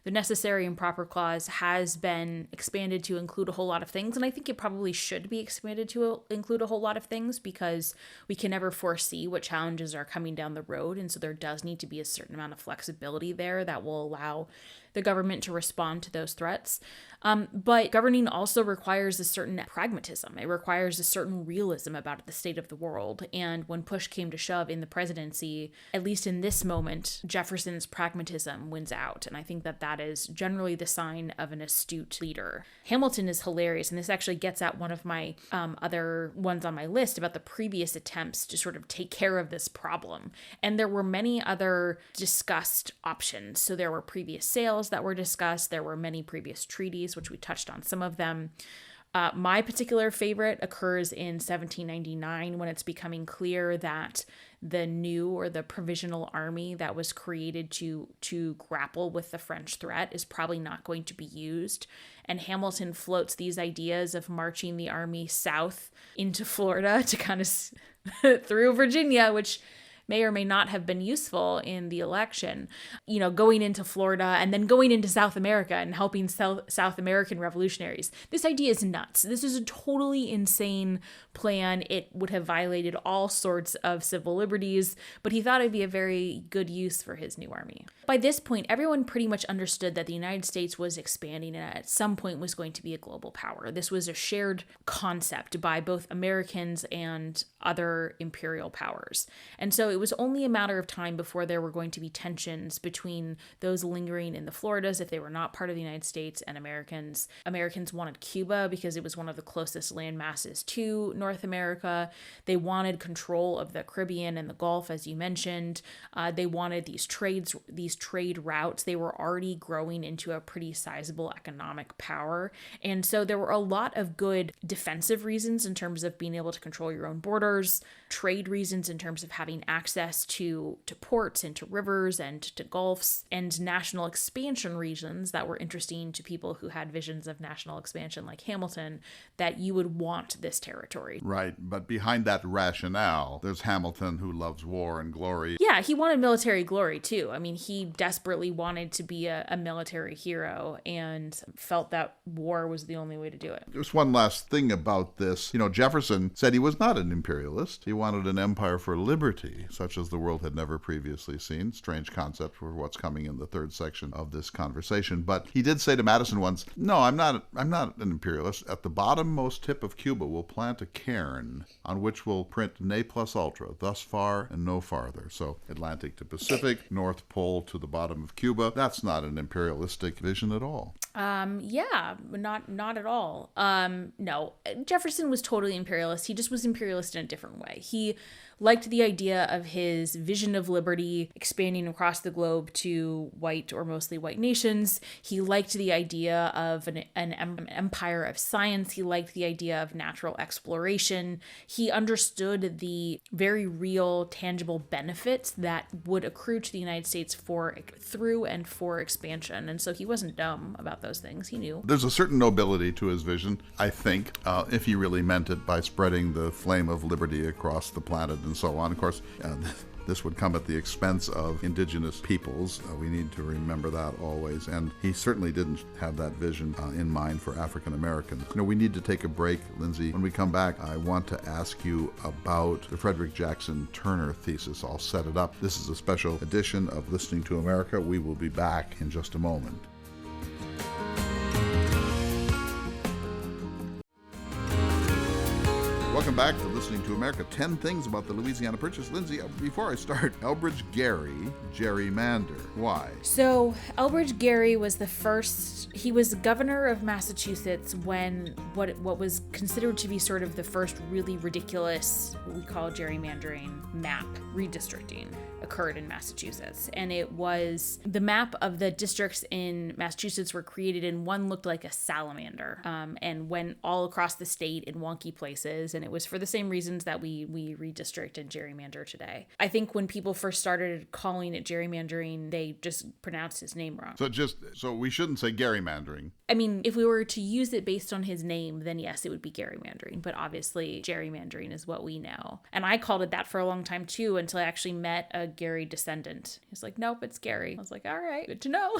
The necessary and proper clause has been expanded to include a whole lot of things, and I think it probably should be expanded to include a whole lot of things because we can never foresee what challenges are coming down the road, and so there does need to be a certain amount of flexibility there that will allow the government to respond to those threats. But governing also requires a certain pragmatism. It requires a certain realism about the state of the world. And when push came to shove in the presidency, at least in this moment, Jefferson's pragmatism wins out. And I think that is generally the sign of an astute leader. Hamilton is hilarious. And this actually gets at one of my other ones on my list about the previous attempts to sort of take care of this problem. And there were many other discussed options. So there were previous sales that were discussed. There were many previous treaties, which we touched on some of them. My particular favorite occurs in 1799 when it's becoming clear that the new or the provisional army that was created to grapple with the French threat is probably not going to be used. And Hamilton floats these ideas of marching the army south into Florida to kind of through Virginia, which may or may not have been useful in the election, going into Florida and then going into South America and helping South American revolutionaries. This idea is nuts. This is a totally insane plan. It would have violated all sorts of civil liberties, but he thought it'd be a very good use for his new army. By this point, everyone pretty much understood that the United States was expanding and at some point was going to be a global power. This was a shared concept by both Americans and other imperial powers. And so it was only a matter of time before there were going to be tensions between those lingering in the Floridas if they were not part of the United States and Americans. Americans wanted Cuba because it was one of the closest land masses to North America. They wanted control of the Caribbean and the Gulf, as you mentioned. They wanted these trade routes. They were already growing into a pretty sizable economic power. And so there were a lot of good defensive reasons in terms of being able to control your own borders, trade reasons in terms of having access to ports and to rivers and to gulfs, and national expansion reasons that were interesting to people who had visions of national expansion like Hamilton, that you would want this territory. Right, but behind that rationale, there's Hamilton who loves war and glory. Yeah, he wanted military glory too. I mean, he desperately wanted to be a military hero and felt that war was the only way to do it. There's one last thing about this. Jefferson said he was not an imperialist. He wanted an empire for liberty. such as the world had never previously seen. Strange concept for what's coming in the third section of this conversation. But he did say to Madison once, "No, I'm not an imperialist. At the bottommost tip of Cuba, we'll plant a cairn on which we'll print ne plus ultra, thus far and no farther." So Atlantic to Pacific, North Pole to the bottom of Cuba. That's not an imperialistic vision at all. Yeah, not at all. No, Jefferson was totally imperialist. He just was imperialist in a different way. He liked the idea of his vision of liberty expanding across the globe to white or mostly white nations. He liked the idea of an empire of science. He liked the idea of natural exploration. He understood the very real, tangible benefits that would accrue to the United States through and for expansion. And so he wasn't dumb about those things. He knew. There's a certain nobility to his vision, I think, if he really meant it by spreading the flame of liberty across the planet and so on. Of course, this would come at the expense of indigenous peoples. We need to remember that always. And he certainly didn't have that vision in mind for African Americans. We need to take a break, Lindsay. When we come back, I want to ask you about the Frederick Jackson Turner thesis. I'll set it up. This is a special edition of Listening to America. We will be back in just a moment. Welcome back to Listening to America. 10 things about the Louisiana Purchase. Lindsay, before I start, Elbridge Gerry, gerrymander. Why? So Elbridge Gerry was the first, he was governor of Massachusetts when what was considered to be sort of the first really ridiculous, what we call gerrymandering map redistricting occurred in Massachusetts. And it was the map of the districts in Massachusetts were created and one looked like a salamander and went all across the state in wonky places. And it was for the same reasons that we redistrict and gerrymander today. I think when people first started calling it gerrymandering, they just pronounced his name wrong. So we shouldn't say gerrymandering. I mean, if we were to use it based on his name, then yes, it would be gerrymandering. But obviously, gerrymandering is what we know. And I called it that for a long time too, until I actually met a Gerry descendant. He was like, "Nope, it's Gerry." I was like, "All right, good to know."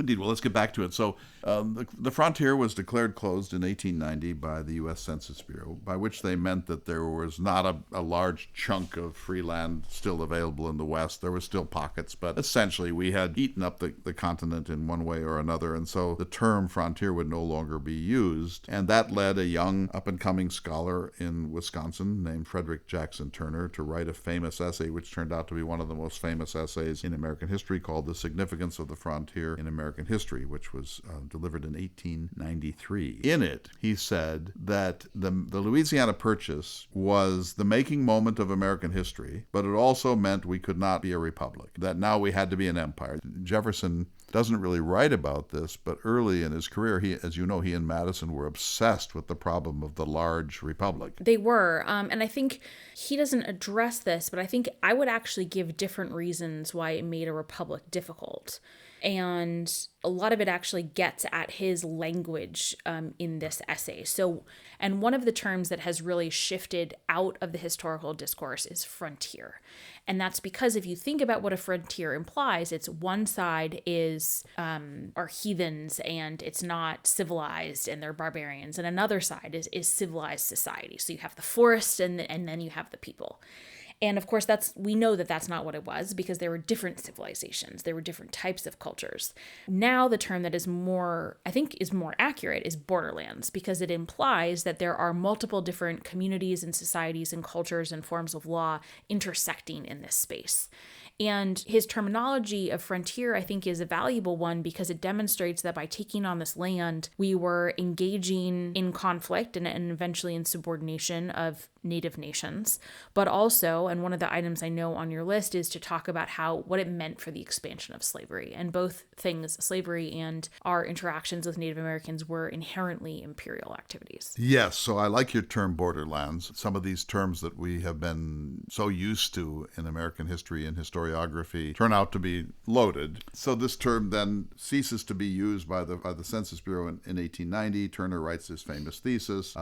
Indeed. Well, let's get back to it. So the frontier was declared closed in 1890 by the U.S. Census Bureau, by which they meant that there was not a large chunk of free land still available in the West. There were still pockets, but essentially we had eaten up the continent in one way or another, and so the term frontier would no longer be used. And that led a young up-and-coming scholar in Wisconsin named Frederick Jackson Turner to write a famous essay, which turned out to be one of the most famous essays in American history, called The Significance of the Frontier in American History, which was delivered in 1893. In it, he said that the Louisiana Purchase was the making moment of American history, but it also meant we could not be a republic, that now we had to be an empire. Jefferson doesn't really write about this, but early in his career, as you know, he and Madison were obsessed with the problem of the large republic. They were, and I think he doesn't address this, but I think I would actually give different reasons why it made a republic difficult. And a lot of it actually gets at his language in this essay. So, and one of the terms that has really shifted out of the historical discourse is frontier. And that's because if you think about what a frontier implies, it's one side are heathens and it's not civilized and they're barbarians. And another side is civilized society. So you have the forest and then you have the people. And of course, we know that that's not what it was, because there were different civilizations. There were different types of cultures. Now, the term that is more accurate is borderlands, because it implies that there are multiple different communities and societies and cultures and forms of law intersecting in this space. And his terminology of frontier, I think, is a valuable one because it demonstrates that by taking on this land, we were engaging in conflict and eventually in subordination of native nations. But also, and one of the items I know on your list is to talk about what it meant for the expansion of slavery. And both things, slavery and our interactions with Native Americans, were inherently imperial activities. Yes, so I like your term borderlands. Some of these terms that we have been so used to in American history and historiography turn out to be loaded. So this term then ceases to be used by the Census Bureau in 1890. Turner writes his famous thesis.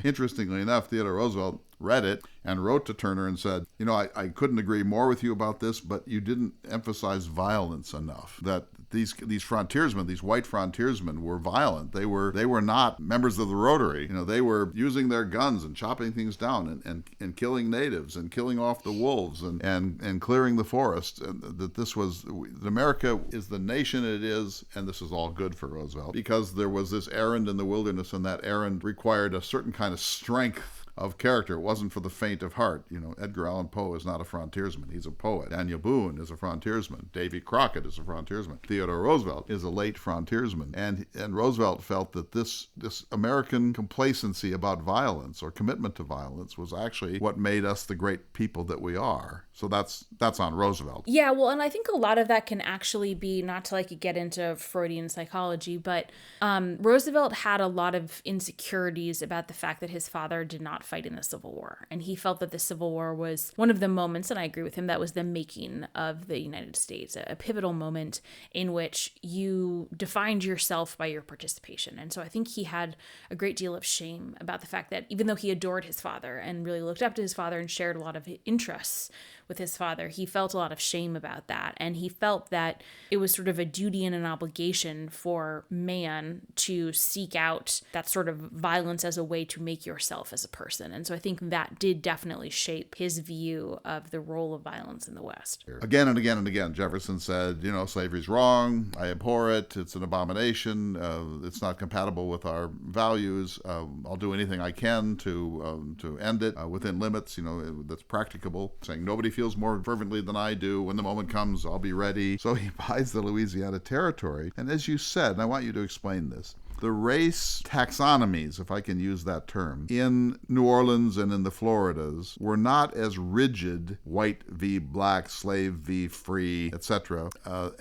Interestingly enough, Theodore Roosevelt Roosevelt read it and wrote to Turner and said, I couldn't agree more with you about this, but you didn't emphasize violence enough. That these frontiersmen, these white frontiersmen, were violent. They were not members of the Rotary. They were using their guns and chopping things down and killing natives and killing off the wolves and clearing the forest. And that America is the nation it is, and this is all good for Roosevelt because there was this errand in the wilderness, and that errand required a certain kind of strength of character. It wasn't for the faint of heart. Edgar Allan Poe is not a frontiersman. He's a poet. Daniel Boone is a frontiersman. Davy Crockett is a frontiersman. Theodore Roosevelt is a late frontiersman. And Roosevelt felt that this American complacency about violence or commitment to violence was actually what made us the great people that we are. So that's on Roosevelt. Yeah, well, and I think a lot of that can actually be, not to get into Freudian psychology, but Roosevelt had a lot of insecurities about the fact that his father did not fight in the Civil War. And he felt that the Civil War was one of the moments, and I agree with him, that was the making of the United States, a pivotal moment in which you defined yourself by your participation. And so I think he had a great deal of shame about the fact that even though he adored his father and really looked up to his father and shared a lot of interests with his father, he felt a lot of shame about that. And he felt that it was sort of a duty and an obligation for man to seek out that sort of violence as a way to make yourself as a person. And so I think that did definitely shape his view of the role of violence in the West. Again and again and again, Jefferson said, slavery's wrong. I abhor it. It's an abomination. It's not compatible with our values. I'll do anything I can to end it within limits, that's practicable. Saying nobody feels more fervently than I do. When the moment comes, I'll be ready. So he buys the Louisiana Territory. And as you said, and I want you to explain this, the race taxonomies, if I can use that term, in New Orleans and in the Floridas were not as rigid, white v. black, slave v. free, etc.,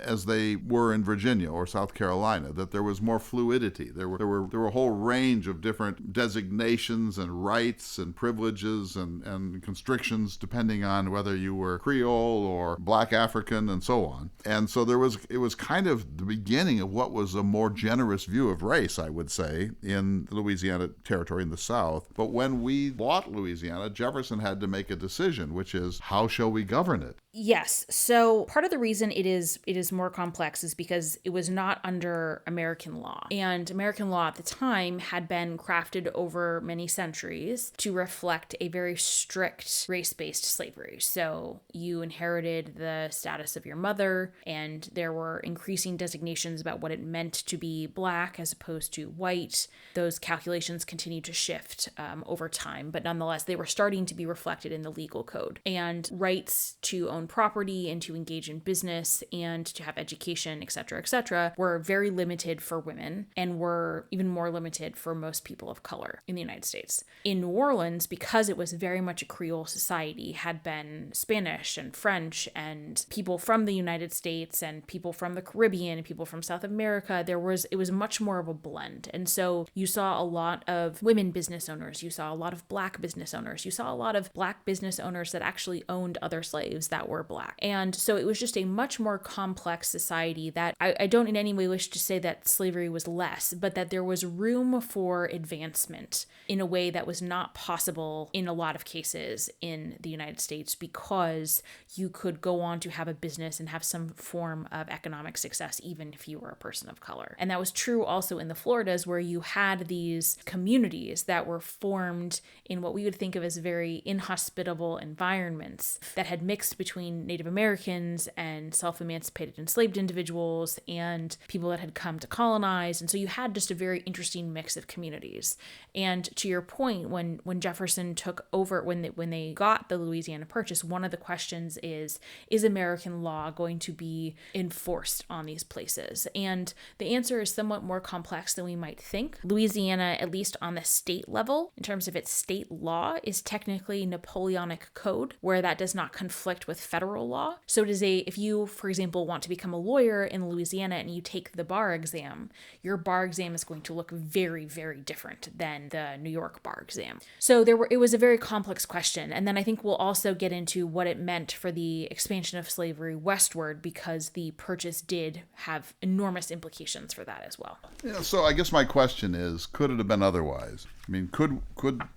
as they were in Virginia or South Carolina, that there was more fluidity. There were a whole range of different designations and rights and privileges and constrictions depending on whether you were Creole or Black African and so on. And so it was kind of the beginning of what was a more generous view of race, I would say, in the Louisiana Territory in the South. But when we bought Louisiana, Jefferson had to make a decision, which is, how shall we govern it? Yes. So part of the reason it is more complex is because it was not under American law. And American law at the time had been crafted over many centuries to reflect a very strict race-based slavery. So you inherited the status of your mother, and there were increasing designations about what it meant to be Black as opposed to white. Those calculations continued to shift over time, but nonetheless, they were starting to be reflected in the legal code. And rights to own property and to engage in business and to have education, etc., were very limited for women and were even more limited for most people of color in the United States. In New Orleans, because it was very much a Creole society, had been Spanish and French and people from the United States and people from the Caribbean and people from South America. It was much more of a blend. And so you saw a lot of women business owners. You saw a lot of Black business owners. You saw a lot of Black business owners that actually owned other slaves that were Black. And so it was just a much more complex society that I don't in any way wish to say that slavery was less, but that there was room for advancement in a way that was not possible in a lot of cases in the United States, because you could go on to have a business and have some form of economic success even if you were a person of color. And that was true also in the Floridas, where you had these communities that were formed in what we would think of as very inhospitable environments that had mixed between Native Americans and self-emancipated enslaved individuals and people that had come to colonize. And so you had just a very interesting mix of communities. And to your point, when Jefferson took over, when they got the Louisiana Purchase, one of the questions is American law going to be enforced on these places? And the answer is somewhat more complex than we might think. Louisiana, at least on the state level, in terms of its state law, is technically Napoleonic code, where that does not conflict with federal law. So it is if you, for example, want to become a lawyer in Louisiana and you take the bar exam, your bar exam is going to look very, very different than the New York bar exam. So it was a very complex question. And then I think we'll also get into what it meant for the expansion of slavery westward, because the Purchase did have enormous implications for that as well. Yeah, so I guess my question is, could it have been otherwise? I mean, could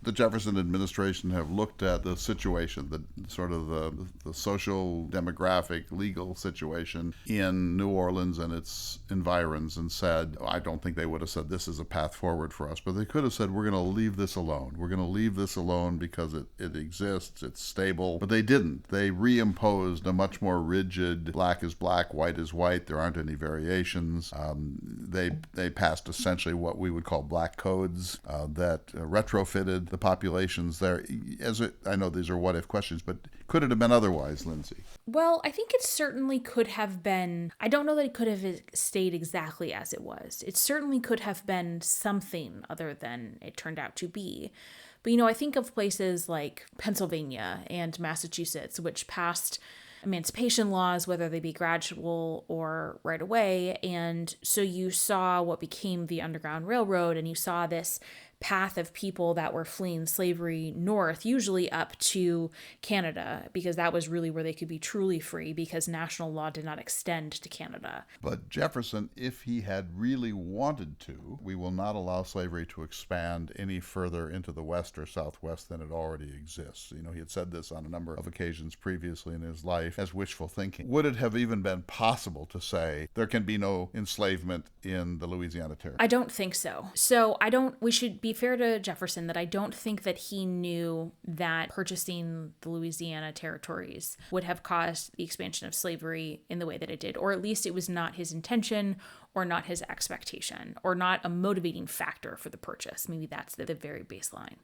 the Jefferson administration have looked at the situation, the sort of the social, demographic, legal situation in New Orleans and its environs and said, I don't think they would have said this is a path forward for us, but they could have said, we're going to leave this alone. We're going to leave this alone because it exists, it's stable. But they didn't. They reimposed a much more rigid, black is black, white is white, there aren't any variations. They passed essentially what we would call black codes that retrofitted the populations there. I know these are what-if questions, but could it have been otherwise, Lindsay? Well, I think it certainly could have been. I don't know that it could have stayed exactly as it was. It certainly could have been something other than it turned out to be. But, I think of places like Pennsylvania and Massachusetts, which passed emancipation laws, whether they be gradual or right away. And so you saw what became the Underground Railroad, and you saw this path of people that were fleeing slavery north, usually up to Canada, because that was really where they could be truly free, because national law did not extend to Canada. But Jefferson, if he had really wanted to, we will not allow slavery to expand any further into the west or southwest than it already exists. He had said this on a number of occasions previously in his life as wishful thinking. Would it have even been possible to say there can be no enslavement in the Louisiana Territory? I don't think so. We should be fair to Jefferson that I don't think that he knew that purchasing the Louisiana territories would have caused the expansion of slavery in the way that it did, or at least it was not his intention or not his expectation or not a motivating factor for the purchase. Maybe that's the very baseline.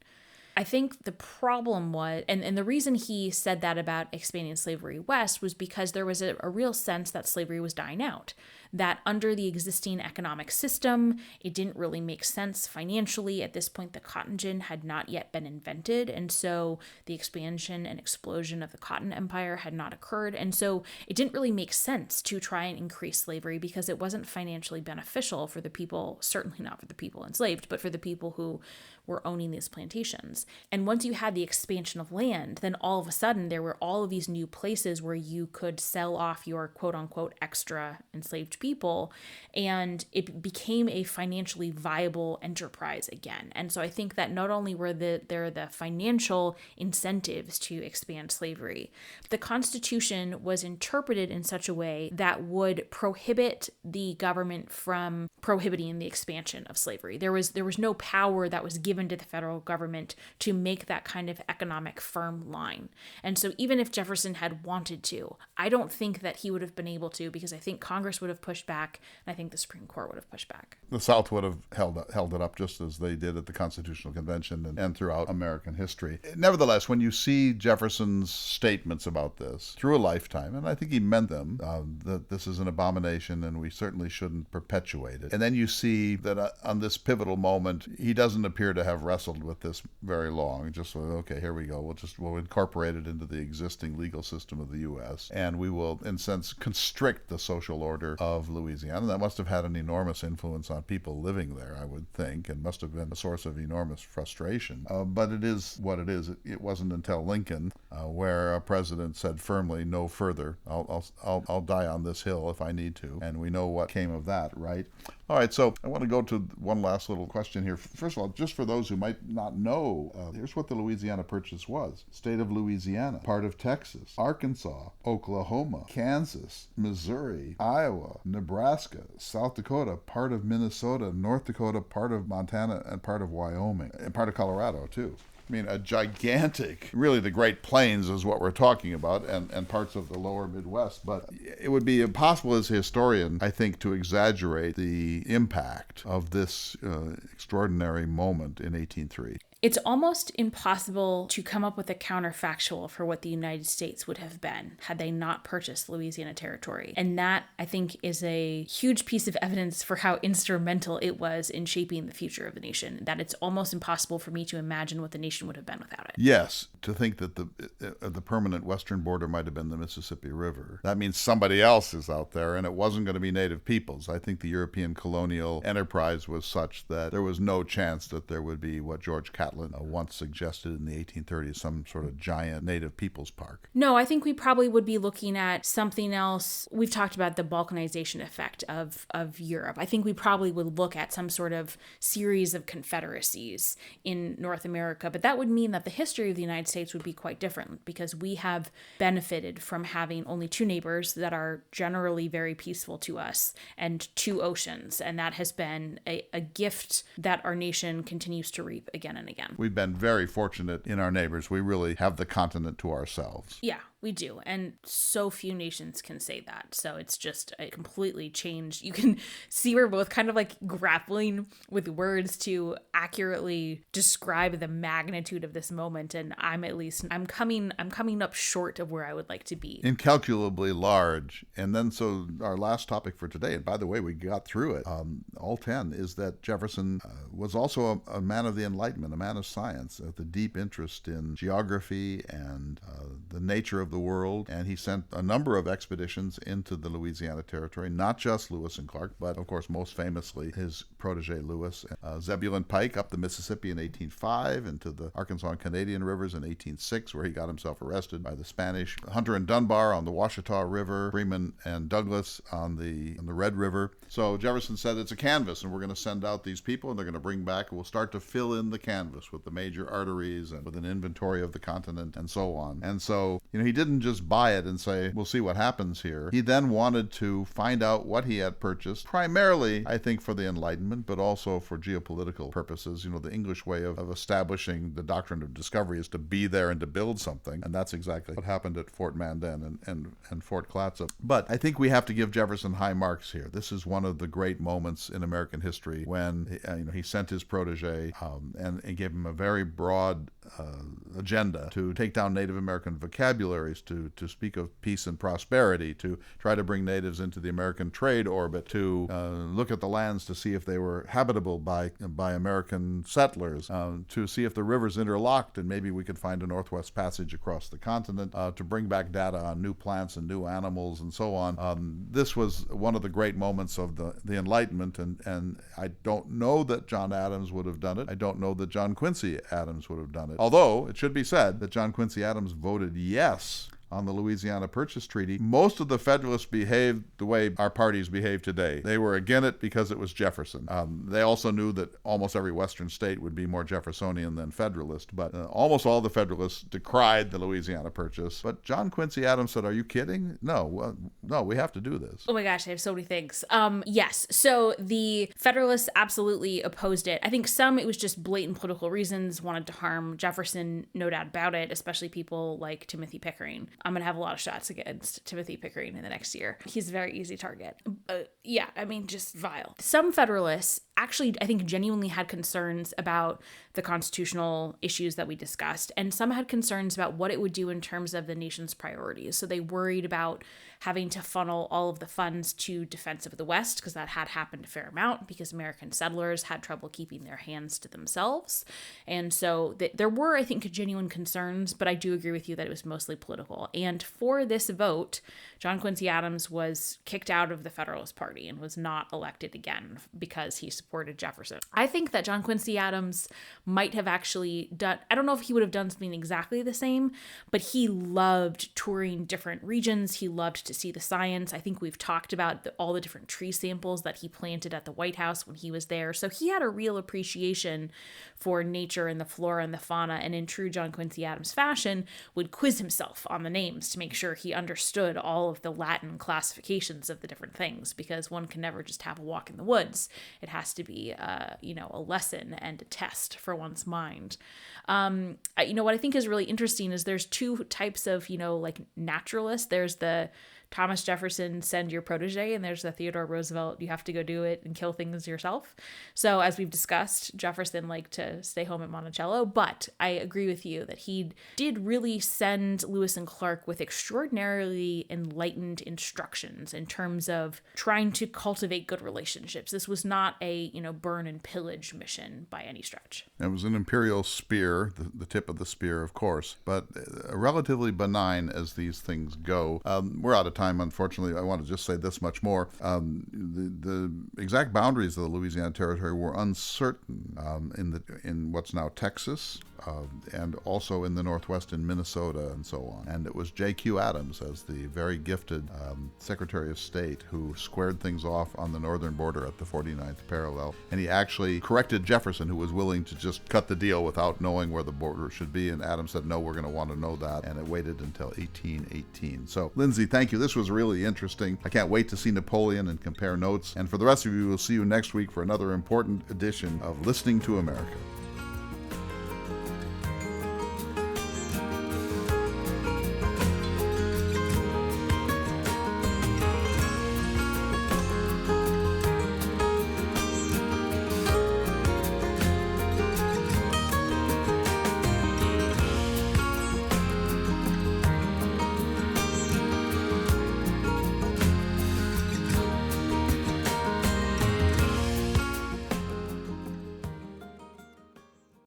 I think the problem was, and the reason he said that about expanding slavery west was because there was a real sense that slavery was dying out, that under the existing economic system, it didn't really make sense financially. At this point, the cotton gin had not yet been invented, and so the expansion and explosion of the cotton empire had not occurred, and so it didn't really make sense to try and increase slavery because it wasn't financially beneficial for the people, certainly not for the people enslaved, but for the people who were owning these plantations. And once you had the expansion of land, then all of a sudden there were all of these new places where you could sell off your quote unquote extra enslaved people, and it became a financially viable enterprise again. And so I think that not only were there the financial incentives to expand slavery, the Constitution was interpreted in such a way that would prohibit the government from prohibiting the expansion of slavery. There was no power that was given to the federal government to make that kind of economic firm line. And so even if Jefferson had wanted to, I don't think that he would have been able to, because I think Congress would have pushed back, and I think the Supreme Court would have pushed back. The South would have held it up just as they did at the Constitutional Convention and throughout American history. Nevertheless, when you see Jefferson's statements about this through a lifetime, and I think he meant them, that this is an abomination and we certainly shouldn't perpetuate it. And then you see that on this pivotal moment, he doesn't appear to have wrestled with this very long. Just okay, here we go. We'll incorporate it into the existing legal system of the U.S. and we will, in a sense, constrict the social order of Louisiana. That must have had an enormous influence on people living there, I would think, and must have been a source of enormous frustration. But it is what it is. It wasn't until Lincoln, where a president said firmly, "No further. I'll die on this hill if I need to," and we know what came of that, right? All right, so I want to go to one last little question here. First of all, just for those who might not know, here's what the Louisiana Purchase was. State of Louisiana, part of Texas, Arkansas, Oklahoma, Kansas, Missouri, Iowa, Nebraska, South Dakota, part of Minnesota, North Dakota, part of Montana, and part of Wyoming, and part of Colorado, too. I mean, a gigantic, really the Great Plains is what we're talking about, and parts of the lower Midwest. But it would be impossible as a historian, I think, to exaggerate the impact of this extraordinary moment in 1803. It's almost impossible to come up with a counterfactual for what the United States would have been had they not purchased Louisiana Territory. And that, I think, is a huge piece of evidence for how instrumental it was in shaping the future of the nation, that it's almost impossible for me to imagine what the nation would have been without it. Yes, to think that the permanent western border might have been the Mississippi River. That means somebody else is out there, and it wasn't going to be native peoples. I think the European colonial enterprise was such that there was no chance that there would be what George Catlin once suggested in the 1830s, some sort of giant native people's park. No, I think we probably would be looking at something else. We've talked about the balkanization effect of Europe. I think we probably would look at some sort of series of confederacies in North America, but that would mean that the history of the United States would be quite different because we have benefited from having only two neighbors that are generally very peaceful to us and two oceans, and that has been a gift that our nation continues to reap again and again. We've been very fortunate in our neighbors. We really have the continent to ourselves. Yeah, we do. And so few nations can say that. So it's just a completely changed. You can see we're both kind of like grappling with words to accurately describe the magnitude of this moment. And I'm coming up short of where I would like to be. Incalculably large. And then so our last topic for today, and by the way, we got through it, all 10, is that Jefferson was also a man of the Enlightenment, a man of science, with a deep interest in geography and the nature of the world, and he sent a number of expeditions into the Louisiana Territory, not just Lewis and Clark, but of course most famously his protege Lewis. Zebulon Pike up the Mississippi in 1805 into the Arkansas and Canadian rivers in 1806, where he got himself arrested by the Spanish. Hunter and Dunbar on the Washita River, Freeman and Douglas on the Red River. So Jefferson said it's a canvas, and we're going to send out these people, and they're going to bring back, and we'll start to fill in the canvas with the major arteries and with an inventory of the continent and so on. And so, he didn't just buy it and say, we'll see what happens here. He then wanted to find out what he had purchased, primarily, I think, for the Enlightenment, but also for geopolitical purposes. The English way of establishing the doctrine of discovery is to be there and to build something. And that's exactly what happened at Fort Mandan and Fort Clatsop. But I think we have to give Jefferson high marks here. This is one of the great moments in American history when he sent his protege and gave him a very broad agenda to take down Native American vocabularies, to speak of peace and prosperity, to try to bring natives into the American trade orbit, to look at the lands to see if they were habitable by American settlers, to see if the rivers interlocked and maybe we could find a Northwest Passage across the continent, to bring back data on new plants and new animals and so on. This was one of the great moments of the Enlightenment, and I don't know that John Adams would have done it. I don't know that John Quincy Adams would have done it. Although it should be said that John Quincy Adams voted yes on the Louisiana Purchase Treaty. Most of the Federalists behaved the way our parties behave today. They were against it because it was Jefferson. They also knew that almost every Western state would be more Jeffersonian than Federalist, but almost all the Federalists decried the Louisiana Purchase. But John Quincy Adams said, are you kidding? No, we have to do this. Oh my gosh, I have so many things. Yes, so the Federalists absolutely opposed it. I think some, it was just blatant political reasons, wanted to harm Jefferson, no doubt about it, especially people like Timothy Pickering. I'm going to have a lot of shots against Timothy Pickering in the next year. He's a very easy target. Just vile. Some Federalists actually, I think, genuinely had concerns about the constitutional issues that we discussed, and some had concerns about what it would do in terms of the nation's priorities. So they worried about having to funnel all of the funds to defense of the West, because that had happened a fair amount, because American settlers had trouble keeping their hands to themselves. And so there were, I think, genuine concerns, but I do agree with you that it was mostly political. And for this vote, John Quincy Adams was kicked out of the Federalist Party and was not elected again because he supported Jefferson. I think that John Quincy Adams might have actually done, I don't know if he would have done something exactly the same, but he loved touring different regions. He loved to see the science. I think we've talked about all the different tree samples that he planted at the White House when he was there. So he had a real appreciation for nature and the flora and the fauna, and in true John Quincy Adams fashion, would quiz himself on the names to make sure he understood all of the Latin classifications of the different things, because one can never just have a walk in the woods. It has to be, a lesson and a test for one's mind. What I think is really interesting is there's two types of, naturalists. There's the Thomas Jefferson, send your protege, and there's the Theodore Roosevelt, you have to go do it and kill things yourself. So as we've discussed, Jefferson liked to stay home at Monticello, but I agree with you that he did really send Lewis and Clark with extraordinarily enlightened instructions in terms of trying to cultivate good relationships. This was not a, burn and pillage mission by any stretch. It was an imperial spear, the tip of the spear, of course, but relatively benign as these things go. We're out of time, unfortunately. I want to just say this much more. The exact boundaries of the Louisiana Territory were uncertain in what's now Texas, and also in the Northwest in Minnesota and so on. And it was J.Q. Adams, as the very gifted Secretary of State, who squared things off on the northern border at the 49th parallel. And he actually corrected Jefferson, who was willing to just cut the deal without knowing where the border should be. And Adams said, no, we're going to want to know that. And it waited until 1818. So, Lindsay, thank you. This was really interesting. I can't wait to see Napoleon and compare notes. And for the rest of you, we'll see you next week for another important edition of Listening to America.